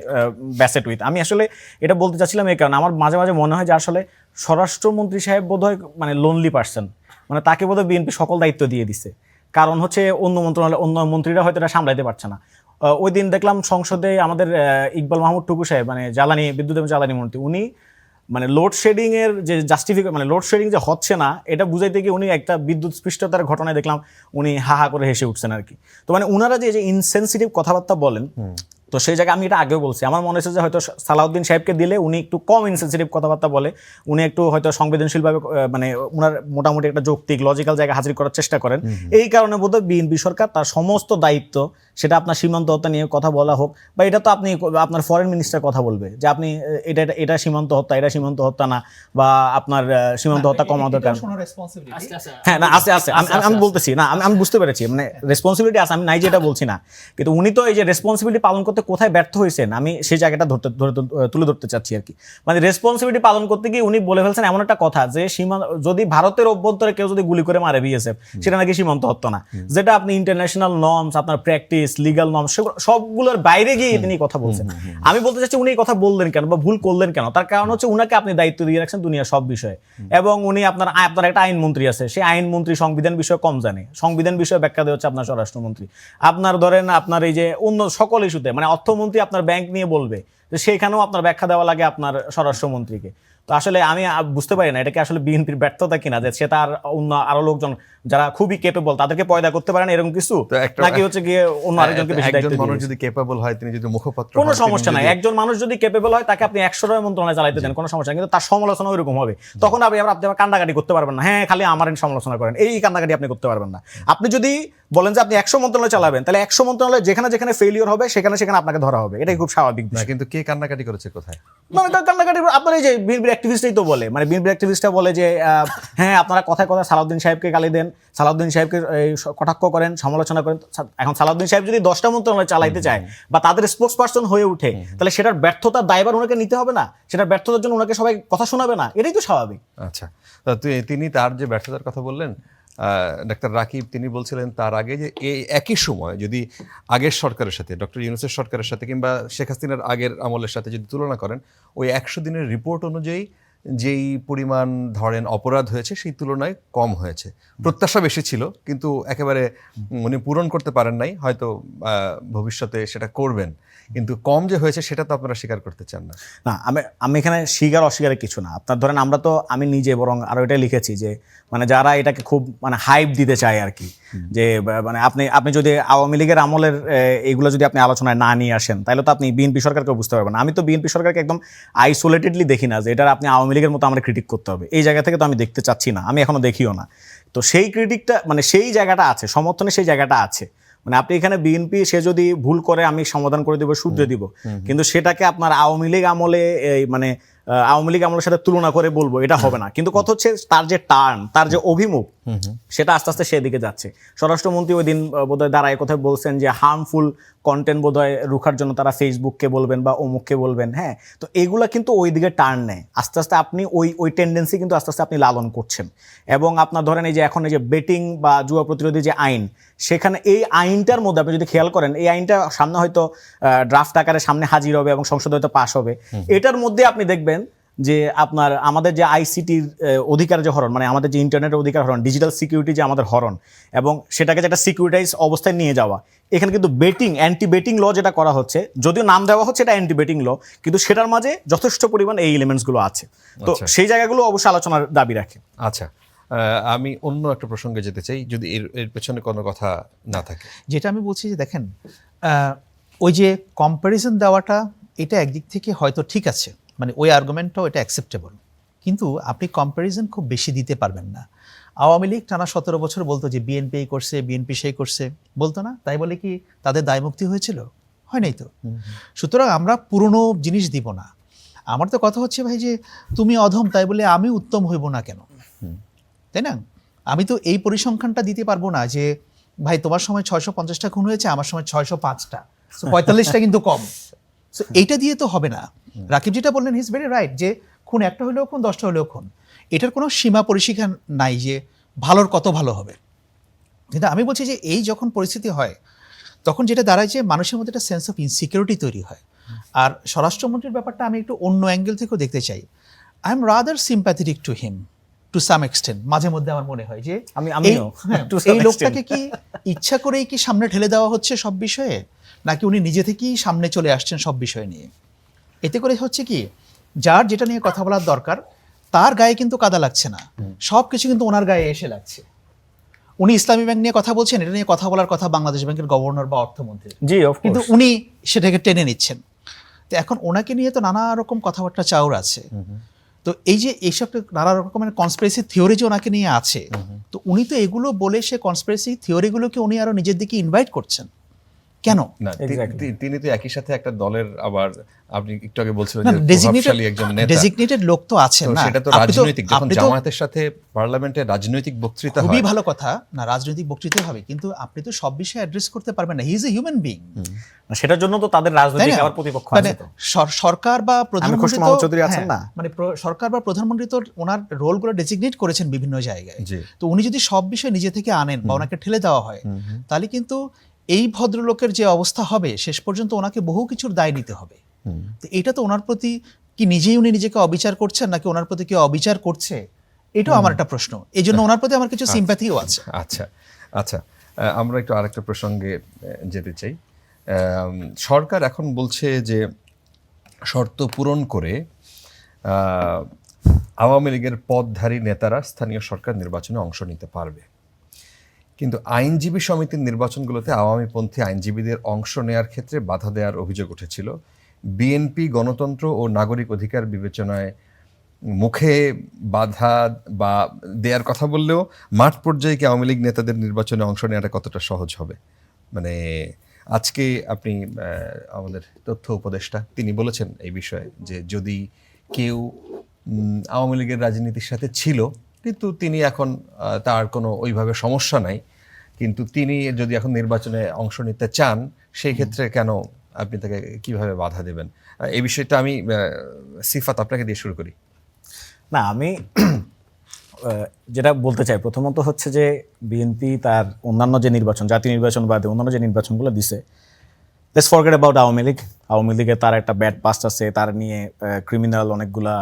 ব্যাসেট উইথ। আমি আসলে এটা বলতে চাচ্ছিলাম এই কারণে আমার মাঝে মাঝে মনে হয় যে আসলে স্বরাষ্ট্রমন্ত্রী সাহেব বোধহয় মানে লোনলি পার্সন, মানে তাকে বোধহয় বিএনপি সকল দায়িত্ব দিয়ে দিছে, কারণ হচ্ছে অন্য মন্ত্রণালয় অন্য মন্ত্রীরা হয়তো এটা সামলাইতে পারছে না। ওই দিন দেখলাম সংসদে আমাদের ইকবাল মাহমুদ টুকু সাহেব, মানে বিদ্যুৎ এবং জ্বালানি মন্ত্রী, উনি মানে লোডশেডিং এর যে মানে লোডশেডিং যে হচ্ছে না এটা বুঝাইতে গিয়ে উনি একটা বিদ্যুৎ স্পৃষ্টতার ঘটনায় দেখলাম উনি হা করে হেসে উঠছেন আর কি। তো মানে উনারা যে ইনসেনসিটিভ কথাবার্তা বলেন, তো সেই জায়গায় আমি এটা আগেও বলছি, আমার মনে হচ্ছে যে হয়তো সালাউদ্দিন সাহেবকে দিলে উনি একটু কম ইনসেনসিটিভ কথাবার্তা বলে, উনি একটু হয়তো সংবেদনশীলভাবে মানে উনার মোটামুটি একটা যৌক্তিক লজিক্যাল জায়গা হাজির করার চেষ্টা করেন। এই কারণে বোধহয় বিএনপি সরকার তার সমস্ত দায়িত্ব, সেটা আপনার সীমান্ত হত্যা নিয়ে কথা বলা হোক বা এটা তো আপনি আপনার ফরেন মিনিস্টার কথা বলবে যে আপনি এটা সীমান্ত হত্যা, এটা সীমান্ত হত্যা না, বা আপনার সীমান্ত হত্যা কমানো দরকার। হ্যাঁ না আছে আমি বলতেছি না, আমি বুঝতে পেরেছি, মানে রেসপন্সিবিলিটি আছে, আমি নাই যেটা বলছি না, কিন্তু উনি তো এই যে রেসপন্সিবিলিটি পালন করতে কোথায় ব্যর্থ হয়েছেন আমি সেই জায়গাটা তুলে ধরতে চাচ্ছি আর কি। মানে রেসপন্সিবিলিটি পালন করতে গিয়ে উনি বলে ফেলছেন এমন একটা কথা যে সীমান্ত যদি ভারতের অভ্যন্তরে কেউ যদি গুলি করে মারে বিএসএফ সেটা নাকি সীমান্ত হত্যা না, যেটা আপনি ইন্টারন্যাশনাল নর্মস, আপনার প্র্যাকটিস, লিগ্যাল নর্মস সবগুলোর বাইরে গিয়ে তিনি কথা বলছেন। আমি বলতে চাচ্ছি উনি এই কথা বললেন কেন বা ভুল করলেন কেন? তার কারণ হচ্ছে উনাকে আপনি দায়িত্ব দিয়ে রাখছেন দুনিয়ার সব বিষয়ে, এবং উনি আপনার একটা আইনমন্ত্রী আছে, সেই আইনমন্ত্রী সংবিধান বিষয়ে কম জানে, সংবিধান বিষয়ে ব্যাখ্যা দেওয়া হচ্ছে আপনার স্বরাষ্ট্রমন্ত্রী। আপনার ধরেন আপনার এই যে অন্য সকল ইস্যুতে মানে অর্থমন্ত্রী আপনার ব্যাংক নিয়ে বলবে, তো সেখানেও আপনার ব্যাখ্যা দেওয়া লাগে আপনার স্বরাষ্ট্রমন্ত্রীকে। তো আসলে আমি বুঝতে পারি না এটা কি আসলে বিএনপির ব্যর্থতা কিনা, যে সে তার অন্য আরো লোকজন যারা খুবই কেপেবল তাদেরকে পয়দা করতে পারে না এরকম কিছু, নাকি হচ্ছে গিয়ে অন্য আরেকজনকে বেশি দায়িত্ব একজন মানুষ দিয়েছে? যদি ক্যাপেবল হয়, তিনি যদি মুখপাত্র কোনো হন, সমস্যা তিনি নাই, যদি- একজন মানুষ যদি কেপেবল হয় তাকে আপনি 100টা মন্ত্রণালয় চালাইতে দেন, কোনো সমস্যা নেই, কিন্তু তার সমালোচনা ওইরকম হবে। তখন আপনি আবার কান্দাকাটি করতে পারবেন না, হ্যাঁ খালি আমার সমালোচনা করেন, এই কান্দাকাটি আপনি করতে পারবেন না। আপনি যদি বলেন যে আপনি 100 মন্ত্রণালয় চালাবেন, তাহলে 100 মন্ত্রণালয় যেখানে যেখানে ফেলিওর হবে সেখানে সেখানে আপনাকে ধরা হবে, এটাই খুব স্বাভাবিক না, বিষয়। কিন্তু কে কান্নাকাটি করেছে কোথায়? মানে কান্নাকাটি আপনার এই যে বিএনপির অ্যাক্টিভিস্টই তো বলে, মানে বিএনপির অ্যাক্টিভিস্টরা বলে যে হ্যাঁ আপনারা কথায় কথায় সালাউদ্দিন সাহেবকে গালি দেন, সালাউদ্দিন সাহেবকে কটাক্ষ করেন, সমালোচনা করেন। এখন সালাউদ্দিন সাহেব যদি 10টা মন্ত্রণালয় চালাইতে চায় বা তাদের স্পোক্স পার্সন হয়ে ওঠে, তাহলে সেটার ব্যর্থতার দায়ভার ওনাকে নিতে হবে না? সেটার ব্যর্থতার জন্য ওনাকে সবাই কথা শোনাবে না? এটাই তো স্বাভাবিক। আচ্ছা, তিনি তার যে ব্যর্থতার কথা বললেন, ডাক্তার রাকিব তিনি বলছিলেন তার আগে যে এই একই সময় যদি আগের সরকারের সাথে, ডক্টর ইউনূসের সরকারের সাথে কিংবা শেখ হাসিনার আগের আমলের সাথে যদি তুলনা করেন, ওই 100 দিনের রিপোর্ট অনুযায়ী যেই পরিমাণ ধরেন অপরাধ হয়েছে সেই তুলনায় কম হয়েছে। প্রত্যাশা বেশি ছিল, কিন্তু একেবারে উনি পূরণ করতে পারেন নাই, হয়তো ভবিষ্যতে সেটা করবেন, কিন্তু কম যে হয়েছে সেটা তো আপনারা স্বীকার করতে চান না। না, আমি এখানে স্বীকার অস্বীকারের কিছু না। আপনার ধরেন আমি নিজে বরং আরো এটা লিখেছি যে মানে যারা এটাকে খুব মানে হাইপ দিতে চায় আর কি, যে মানে আপনি যদি আওয়ামী লীগের আমলের এইগুলো যদি আপনি আলোচনায় না নিয়ে আসেন, তাহলে তো আপনি বিএনপি সরকারকে বুঝতে পারবেন না। আমি তো বিএনপি সরকারকে একদম আইসোলেটেডলি দেখি না যে এটা আপনি আওয়ামী লীগের মতো আমরা ক্রিটিক করতে হবে, এই জায়গা থেকে তো আমি দেখতে চাচ্ছি না, আমি এখনো দেখিও না। তো সেই ক্রিটিকটা মানে সেই জায়গাটা আছে, সমর্থনে সেই জায়গাটা আছে। মানে আপনি এখানে বিএনপি সে যদি ভুল করে আমি সমাধান করে দেবো, শুধরে দিব, কিন্তু সেটাকে আপনার আওয়ামী লীগ আমলে মানে আওয়ামী লীগ আমলের সাথে তুলনা করে বলবো, এটা হবে না। কিন্তু কথা হচ্ছে তার যে টার্ন, তার যে অভিমুখ, সেটা আস্তে আস্তে সেদিকে যাচ্ছে। স্বরাষ্ট্রমন্ত্রী ওই দিন বোধহয় দাঁড়ায় কোথায় বলছেন যে হার্মফুল কন্টেন্ট বোধহয় রুখার জন্য তারা ফেসবুককে বলবেন বা অমুককে বলবেন। হ্যাঁ, তো এগুলা কিন্তু ওই দিকে টার্ন নেয় আস্তে আস্তে, আপনি ওই টেন্ডেন্সি কিন্তু আস্তে আস্তে আপনি লালন করছেন। এবং আপনার ধরেন এই যে এখন এই যে বেটিং বা জুয়া প্রতিরোধী যে আইন, সেখানে এই আইনটার মধ্যে আপনি যদি খেয়াল করেন, এই আইনটা সামনে হয়তো ড্রাফট আকারে সামনে হাজির হবে এবং সংসদে হয়তো পাস হবে। এটার মধ্যে আপনি দেখবেন যে আপনার আমাদের যে আইসিটির অধিকার যে হরণ, মানে আমাদের যে ইন্টারনেটের অধিকার হরণ, ডিজিটাল সিকিউরিটি যে আমাদের হরণ, এবং সেটাকে যে একটা সিকিউরিটাইজ অবস্থায় নিয়ে যাওয়া, এখানে কিন্তু অ্যান্টি বেটিং ল যেটা করা হচ্ছে, যদিও নাম দেওয়া হচ্ছে এটা অ্যান্টি বেটিং ল, কিন্তু সেটার মাঝে যথেষ্ট পরিমাণ এই এলিমেন্টসগুলো আছে। তো সেই জায়গাগুলো অবশ্যই আলোচনার দাবি রাখে। আচ্ছা, আমি অন্য একটা প্রসঙ্গে যেতে চাই, যদি এর পেছনে কোনো কথা না থাকে। যেটা আমি বলছি যে দেখেন, ওই যে কম্প্যারিজন দেওয়াটা, এটা একদিক থেকে হয়তো ঠিক আছে, মানে ওই আর্গুমেন্টটাও এটা অ্যাকসেপ্টেবল, কিন্তু আপনি কম্প্যারিজন খুব বেশি দিতে পারবেন না। আওয়ামী লীগ টানা 17 বছর বলতো যে বিএনপি এই করছে, বিএনপি সেই করছে, বলতো না? তাই বলে কি তাদের দায়মুক্তি হয়েছিল? হয় নাই তো। সুতরাং আমরা পুরনো জিনিস দিব না। আমার তো কথা হচ্ছে ভাই যে তুমি অধম তাই বলে আমি উত্তম হইব না কেন, তাই না? আমি তো এই পরিসংখ্যানটা দিতে পারবো না যে ভাই তোমার সময় 650টা খুন হয়েছে, আমার সময় 605টা, 45টা কিন্তু কম। সো এইটা দিয়ে তো হবে না। রাকিব যেটা বললেন হি ইজ ভেরি রাইট, যে খুন একটা হলেও খুন, 10টা হলেও খুন, এটার কোনো সীমা পরিসীমা নাই যে ভালোর কত ভালো হবে। কিন্তু আমি বলছি যে এই যখন পরিস্থিতি হয়, তখন যেটা দাঁড়ায় যে মানুষের মধ্যে একটা সেন্স অফ ইনসিকিউরিটি তৈরি হয়। আর স্বরাষ্ট্রমন্ত্রীর ব্যাপারটা আমি একটু অন্য অ্যাঙ্গেল থেকেও দেখতে চাই। I am rather sympathetic to him to some extent. মাঝে মধ্যে আমার মনে হয় যে এই লোকটাকে কি ইচ্ছা করেই কি সামনে ঠেলে দেওয়া হচ্ছে সব বিষয়ে, নাকি উনি নিজে থেকেই সামনে চলে আসছেন সব বিষয় নিয়ে? এতে করে হচ্ছে কি, যার যেটা নিয়ে কথা বলার দরকার তার গায়ে কিন্তু কাদা লাগছে না, সব কিছু কিন্তু ওনার গায়ে এসে লাগছে। উনি ইসলামী ব্যাংক নিয়ে কথা বলছেন, এটা নিয়ে কথা বলার কথা বাংলাদেশ ব্যাংকের গভর্নর বা অর্থমন্ত্রী, কিন্তু উনি সেটাকে টেনে নিচ্ছেন। তো এখন ওনাকে নিয়ে তো নানা রকম কথাবার্তা চাউর আছে। তো এই যে এইসব নানা রকমের কনস্পিরেসি থিওরি যে ওনাকে নিয়ে আছে, তো উনি তো এগুলো বলে সে কনস্পিরেসি থিওরিগুলোকে উনি আরো নিজের দিকে ইনভাইট করছেন। কেন? না, Exactly. তিনি তো একই সাথে একটা দলের, আবার আপনি একটু আগে বলছিলেন না, যে প্রভাবশালী একজন নেতা, ডেজিগনেটেড লোক তো আছেন তো না। সেটা তো আপনি রাজনৈতিক, যখন আপনি তো জামায়াতের সাথে পার্লামেন্টে রাজনৈতিক বক্তৃতা খুবই হয়। ভালো কথা, না রাজনৈতিক বক্তৃতা হবে, কিন্তু আপনি তো সব বিষয়ে অ্যাড্রেস করতে পারবেন না। He is a human being, সেটার জন্য তো তাদের তাই রাজনৈতিক না? আবার প্রতিপক্ষ মানে আছে তো। সরকার বা প্রধানমন্ত্রী খুশি তো, মোহাম্মদ চৌধুরী আছেন হ্যাঁ, না? মানে সরকার বা প্রধানমন্ত্রী তো ওনার রোলগুলো ডেজিগনেট করেছেন বিভিন্ন জায়গায়। জি। তো উনি যদি সব বিষয় নিজে থেকে আনেন বা ওনাকে ঠেলে দেওয়া হয়, তাহলে কিন্তু এই ভদ্রলোকের যে অবস্থা হবে, শেষ পর্যন্ত ওনাকে বহু কিছুর দায় নিতে হবে। তো এটা তো ওনার প্রতি কি নিজেই উনি নিজেকে অবিচার করছেন, নাকি ওনার প্রতি কেউ অবিচার করছে, এটাও আমার একটা প্রশ্ন। এই জন্য ওনার প্রতি আমার কিছু সিম্প্যাথিও আছে। আচ্ছা আচ্ছা, আমরা একটু আরেকটা প্রসঙ্গে যেতে চাই। সরকার এখন বলছে যে শর্ত পূরণ করে আওয়ামী লীগের পদধারী নেতারা স্থানীয় সরকার নির্বাচনে অংশ নিতে পারবে, কিন্তু আইনজীবী সমিতির নির্বাচনগুলোতে আওয়ামীপন্থী আইনজীবীদের অংশ নেয়ার ক্ষেত্রে বাধা দেওয়ার অভিযোগ উঠেছিল। বিএনপি গণতন্ত্র ও নাগরিক অধিকার বিবেচনায় মুখে বাধা বা দেওয়ার কথা বললেও মাঠ পর্যায়ে কি আওয়ামী লীগ নেতাদের নির্বাচনে অংশ নেওয়াটা কতটা সহজ হবে? মানে আজকে আপনি আমাদের তথ্য উপদেষ্টা তিনি বলেছেন এই বিষয়ে যে যদি কেউ আওয়ামী লীগের রাজনীতির সাথে ছিল, কিন্তু তিনি এখন তার কোনো ওইভাবে সমস্যা নাই, কিন্তু তিনি যদি এখন নির্বাচনে অংশ নিতে চান, সেই ক্ষেত্রে কেন আপনি তাকে কিভাবে বাধা দেবেন? এই বিষয়টা আমি সিফাত আপনাকে দিয়ে শুরু করি। না, আমি যেটা বলতে চাই প্রথমত হচ্ছে যে বিএনপি তার অন্যান্য যে নির্বাচন, জাতীয় নির্বাচন বাদে অন্যান্য যে নির্বাচনগুলো দিছে, let's forget about Awami League. Awami লীগে তার একটা ব্যাড পাস্ট আছে, তার নিয়ে ক্রিমিনাল অনেকগুলা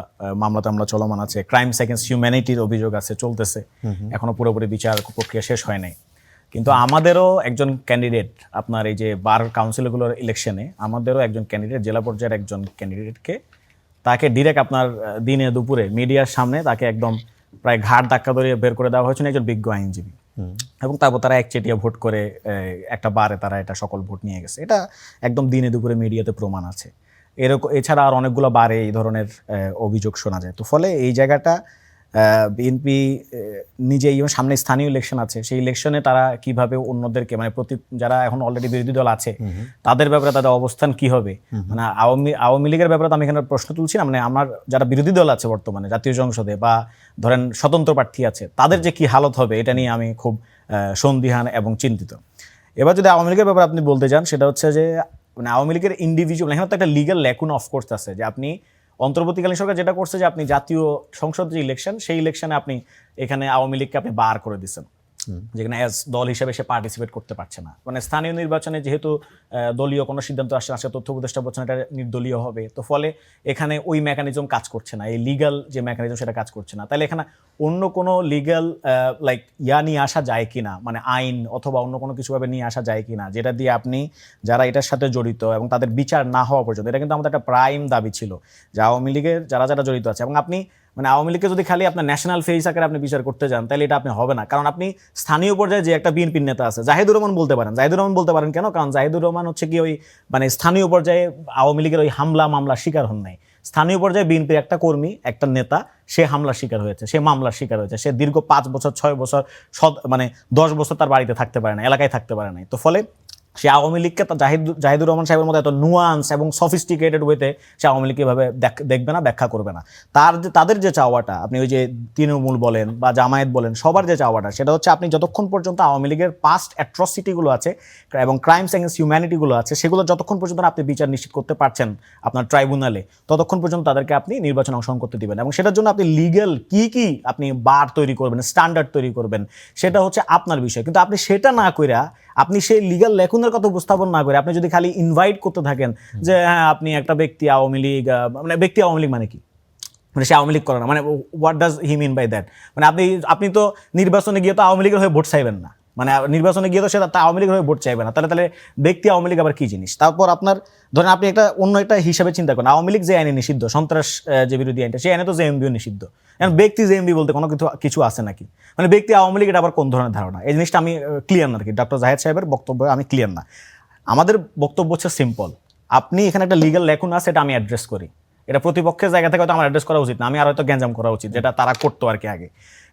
মামলা টামলা চলমান আছে, ক্রাইমস এগেন্স্ট হিউম্যানিটির অভিযোগ আছে, চলতেছে, এখনো পুরোপুরি বিচার প্রক্রিয়া শেষ হয় নাই। কিন্তু আমাদেরও একজন ক্যান্ডিডেট, আপনার এই যে বার কাউন্সিলগুলোর ইলেকশনে আমাদেরও একজন ক্যান্ডিডেট, জেলা পর্যায়ের একজন ক্যান্ডিডেটকে তাকে ডিরেক্ট আপনার দিনে দুপুরে মিডিয়ার সামনে তাকে একদম প্রায় ঘাট ধাক্কা ধরে বের করে দেওয়া হয়েছিল একজন বিজ্ঞ আইনজীবী, এবং তারপর তারা একচেটিয়া ভোট করে একটা বারে তারা এটা সকল ভোট নিয়ে গেছে। এটা একদম দিনে দুপুরে মিডিয়াতে প্রমাণ আছে। এরকম এছাড়া আর অনেকগুলো বারে এই ধরনের অভিযোগ শোনা যায়। তো ফলে এই জায়গাটা বিএনপি নিজেই, সামনে স্থানীয় ইলেকশন আছে, সেই ইলেকশনে তারা কিভাবে অন্যদেরকে, মানে যারা এখন অলরেডি বিরোধী দল আছে তাদের ব্যাপারে তাদের অবস্থান কি হবে, মানে আওয়ামী লীগের ব্যাপারে তো আমি এখানে প্রশ্ন তুলছি না, মানে আমার যারা বিরোধী দল আছে বর্তমানে জাতীয় সংসদে বা ধরেন স্বতন্ত্র প্রার্থী আছে, তাদের যে কি হালত হবে এটা নিয়ে আমি খুব সন্দিহান এবং চিন্তিত। এবার যদি আওয়ামী লীগের ব্যাপারে আপনি বলতে চান, সেটা হচ্ছে যে মানে আওয়ামী লীগের ইন্ডিভিজুয়াল, এখানে তো একটা লিগ্যাল ল্যাকুন অফকোর্স আছে, যে আপনি অন্তর্বর্তীকালীন সরকার যেটা করছে যে আপনি জাতীয় সংসদ যে ইলেকশন, সেই ইলেকশনে আপনি এখানে আওয়ামী লীগকে আপনি বার করে দিচ্ছেন, যেখানে অ্যাজ দল হিসেবে সে পার্টিসিপেট করতে পারছে না। মানে স্থানীয় নির্বাচনে যেহেতু দলীয় কোনো সিদ্ধান্ত আসছে না, সে তথ্য উপদেষ্টা বলছেন এটা নির্দলীয় হবে, তো ফলে এখানে ওই মেকানিজম কাজ করছে না, এই লিগ্যাল যে মেকানিজম সেটা কাজ করছে না। তাহলে এখানে অন্য কোনো লিগ্যাল লাইক নিয়ে আসা যায় কিনা, মানে আইন অথবা অন্য কোনো কিছুভাবে নিয়ে আসা যায় কিনা, যেটা দিয়ে আপনি যারা এটার সাথে জড়িত এবং তাদের বিচার না হওয়া পর্যন্ত, এটা কিন্তু আমাদের একটা প্রাইম দাবি ছিল যে আওয়ামী লীগের যারা যারা জড়িত আছে, এবং আপনি মানে আওয়ামী লীগকে যদি খালি আপনার ন্যাশনাল ফেস আকারে আপনি বিচার করতে যান, তাহলে এটা আপনি হবে না। কারণ আপনি স্থানীয় পর্যায়ে যে একটা বিএনপির নেতা আছে, জাহিদুর রহমান বলতে পারেন কেন? কারণ জাহিদুর রহমান হচ্ছে কি ওই মানে স্থানীয় পর্যায়ে আওয়ামী লীগের ওই হামলা মামলার শিকার হন নাই। স্থানীয় পর্যায়ে বিএনপির একটা কর্মী, একটা নেতা, সে হামলার শিকার হয়েছে, সে মামলার শিকার হয়েছে, সে দীর্ঘ 5 বছর 6 বছর মানে 10 বছর তার বাড়িতে থাকতে পারে না, এলাকায় থাকতে পারে নাই। তো ফলে সে আওয়ামী লীগকে জাহিদুর রহমান সাহেবের মতো এত নুয়ান্স এবং সফিস্টিকেটেড ওয়েতে সে আওয়ামী লীগকে এভাবে দেখবে না, ব্যাখ্যা করবে না। তাদের যে চাওয়াটা, আপনি ওই যে তৃণমূল বলেন বা জামায়াত বলেন, সবার যে চাওয়াটা, সেটা হচ্ছে আপনি যতক্ষণ পর্যন্ত আওয়ামী লীগের পাস্ট অ্যাট্রসিটিগুলো আছে এবং ক্রাইমস এগেন্স্ট হিউম্যানিটিগুলো আছে, সেগুলো যতক্ষণ পর্যন্ত আপনি বিচার নিশ্চিত করতে পারছেন আপনার ট্রাইব্যুনালে, ততক্ষণ পর্যন্ত তাদেরকে আপনি নির্বাচনে অংশগ্রহণ করতে দিবেন। এবং সেটার জন্য আপনি লিগ্যাল কি আপনি বার তৈরি করবেন, স্ট্যান্ডার্ড তৈরি করবেন, সেটা হচ্ছে আপনার বিষয়। কিন্তু আপনি সেটা না কইরা, আপনি সেই লিগ্যাল লেখনের কথা উপস্থাপন না করে আপনি যদি খালি ইনভাইট করতে থাকেন যে হ্যাঁ আপনি একটা ব্যক্তি আওয়ামী লীগ, মানে ব্যক্তি আওয়ামী লীগ মানে কি, মানে সে আওয়ামী লীগ করে না, মানে what does he mean by that? মানে আপনি তো নির্বাচনে গিয়ে তো আওয়ামী লীগের হয়ে ভোট চাইবেন না, মানে নির্বাচনে গিয়ে তো সে আওয়ামী লীগের হয়ে ভোট চাইবে না, তাহলে ব্যক্তি আওয়ামী লীগ আবার কি জিনিস? তারপর আপনার ধরেন আপনি একটা অন্য একটা হিসাবে চিন্তা করেন, আওয়ামী লীগ যে আইনে নিষিদ্ধ, সন্ত্রাস যে বিরোধী আইনটা, সেই আইনে তো জেএমবিও নিষিদ্ধ। এখন ব্যক্তি জেএমবি বলতে কোনো কিছু আছে নাকি? মানে ব্যক্তি আওয়ামী লীগ, এটা আবার কোন ধরনের ধারণা? এই জিনিসটা আমি ক্লিয়ার না আর কি, ডক্টর জাহেদ সাহেবের বক্তব্য আমি ক্লিয়ার না। আমাদের বক্তব্য হচ্ছে সিম্পল, আপনি এখানে একটা লিগ্যাল লেখুন আছে, এটা আমি অ্যাড্রেস করি, এটা প্রতিপক্ষের জায়গা থেকে হয়তো আমার অ্যাড্রেস করা উচিত না, আমি আর হয়তো গ্যাঞ্জাম করা উচিত, যেটা তারা করতো আর কি আগে।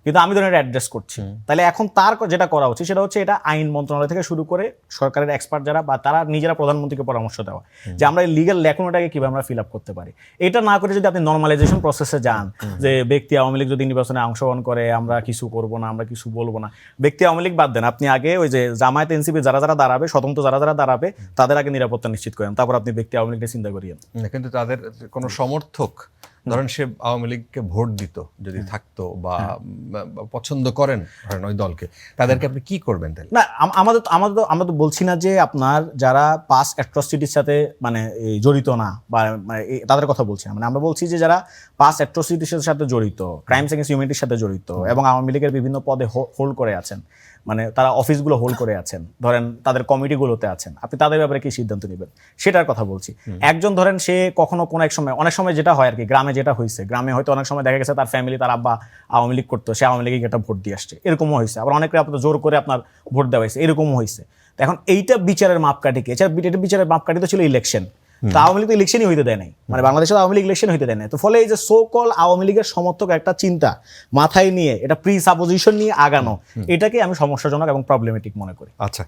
কিন্তু আমি ধরেন অ্যাড্রেস করছি, তাহলে এখন তার যেটা করা উচিত সেটা হচ্ছে এটা আইন মন্ত্রণালয় থেকে শুরু করে সরকারের এক্সপার্ট যারা বা তারা নিজেরা প্রধানমন্ত্রীকে পরামর্শ দেওয়া যে আমরা এই লিগ্যাল ল্যাকুনাটাকে কিভাবে আমরা ফিল আপ করতে পারি। এটা না করে যদি আপনি নর্মালাইজেশন প্রসেসে যান যে ব্যক্তি আওয়ামী লীগ যদি নির্বাচনে অংশগ্রহণ করে আমরা কিছু করব না, আমরা কিছু বলবো না, ব্যক্তি আওয়ামী লীগ বাদ দেন, আপনি আগে ওই যে জামায়াত এনসিপি যারা যারা দাঁড়াবে, স্বতন্ত্র যারা যারা দাঁড়াবে তাদের আগে নিরাপত্তা নিশ্চিত করেন, তারপর আপনি ব্যক্তি আওয়ামী লীগকে চিন্তা করিয়েন। কিন্তু তাদের কোনো সমর্থক ধরেন সে আওয়ামী লীগকে ভোট দিত যদি থাকতো বা পছন্দ করেন ধরেন ওই দলকে, তাদেরকে আপনি কি করবেন তাহলে? না আমরা তো বলছি না যে আপনার যারা পাস অ্যাট্রসিটির সাথে মানে জড়িত না বা তাদের কথা বলছি না, মানে আমরা বলছি যে যারা পাস অ্যাট্রসিটির সাথে জড়িত, ক্রাইমস এগেইনস্ট হিউম্যানিটির সাথে জড়িত এবং আওয়ামী লীগের বিভিন্ন পদে হোল্ড করে আছেন, মানে তারা অফিসগুলো হোল্ড করে আছেন, ধরেন তাদের কমিটিগুলোতে আছেন, আপনি তাদের ব্যাপারে কি সিদ্ধান্ত নেবেন সেটার কথা বলছি। একজন ধরেন সে কখনো কোনো এক সময়, অনেক সময় যেটা হয় আর কি, গ্রামে যেটা হয়েছে, গ্রামে হয়তো অনেক সময় দেখা গেছে তার ফ্যামিলি, তার আব্বা আওয়ামী লীগ করতো, সে আওয়ামী লীগে একটা ভোট দিয়ে আসছে, এরকমও হয়েছে। আবার অনেকে আপনার জোর করে আপনার ভোট দেওয়া হয়েছে, এরকমও হয়েছে। তো এখন এইটা বিচারের মাপকাঠি কি? এটা বিচারের মাপকাঠি তো ছিল ইলেকশন। তা আওয়ামী লীগ তো ইলেকশনই হইতে দেয় নাই, মানে বাংলাদেশে আওয়ামী লীগ ইলেকশন হইতে দেয় নাই। তো ফলে এই যে সো কল আওয়ামী লীগের সমর্থক একটা চিন্তা মাথায় নিয়ে এটা প্রি সাপোজিশন নিয়ে আগানো, এটাকে আমি সমস্যাজনক এবং প্রবলেমেটিক মনে করি। আচ্ছা,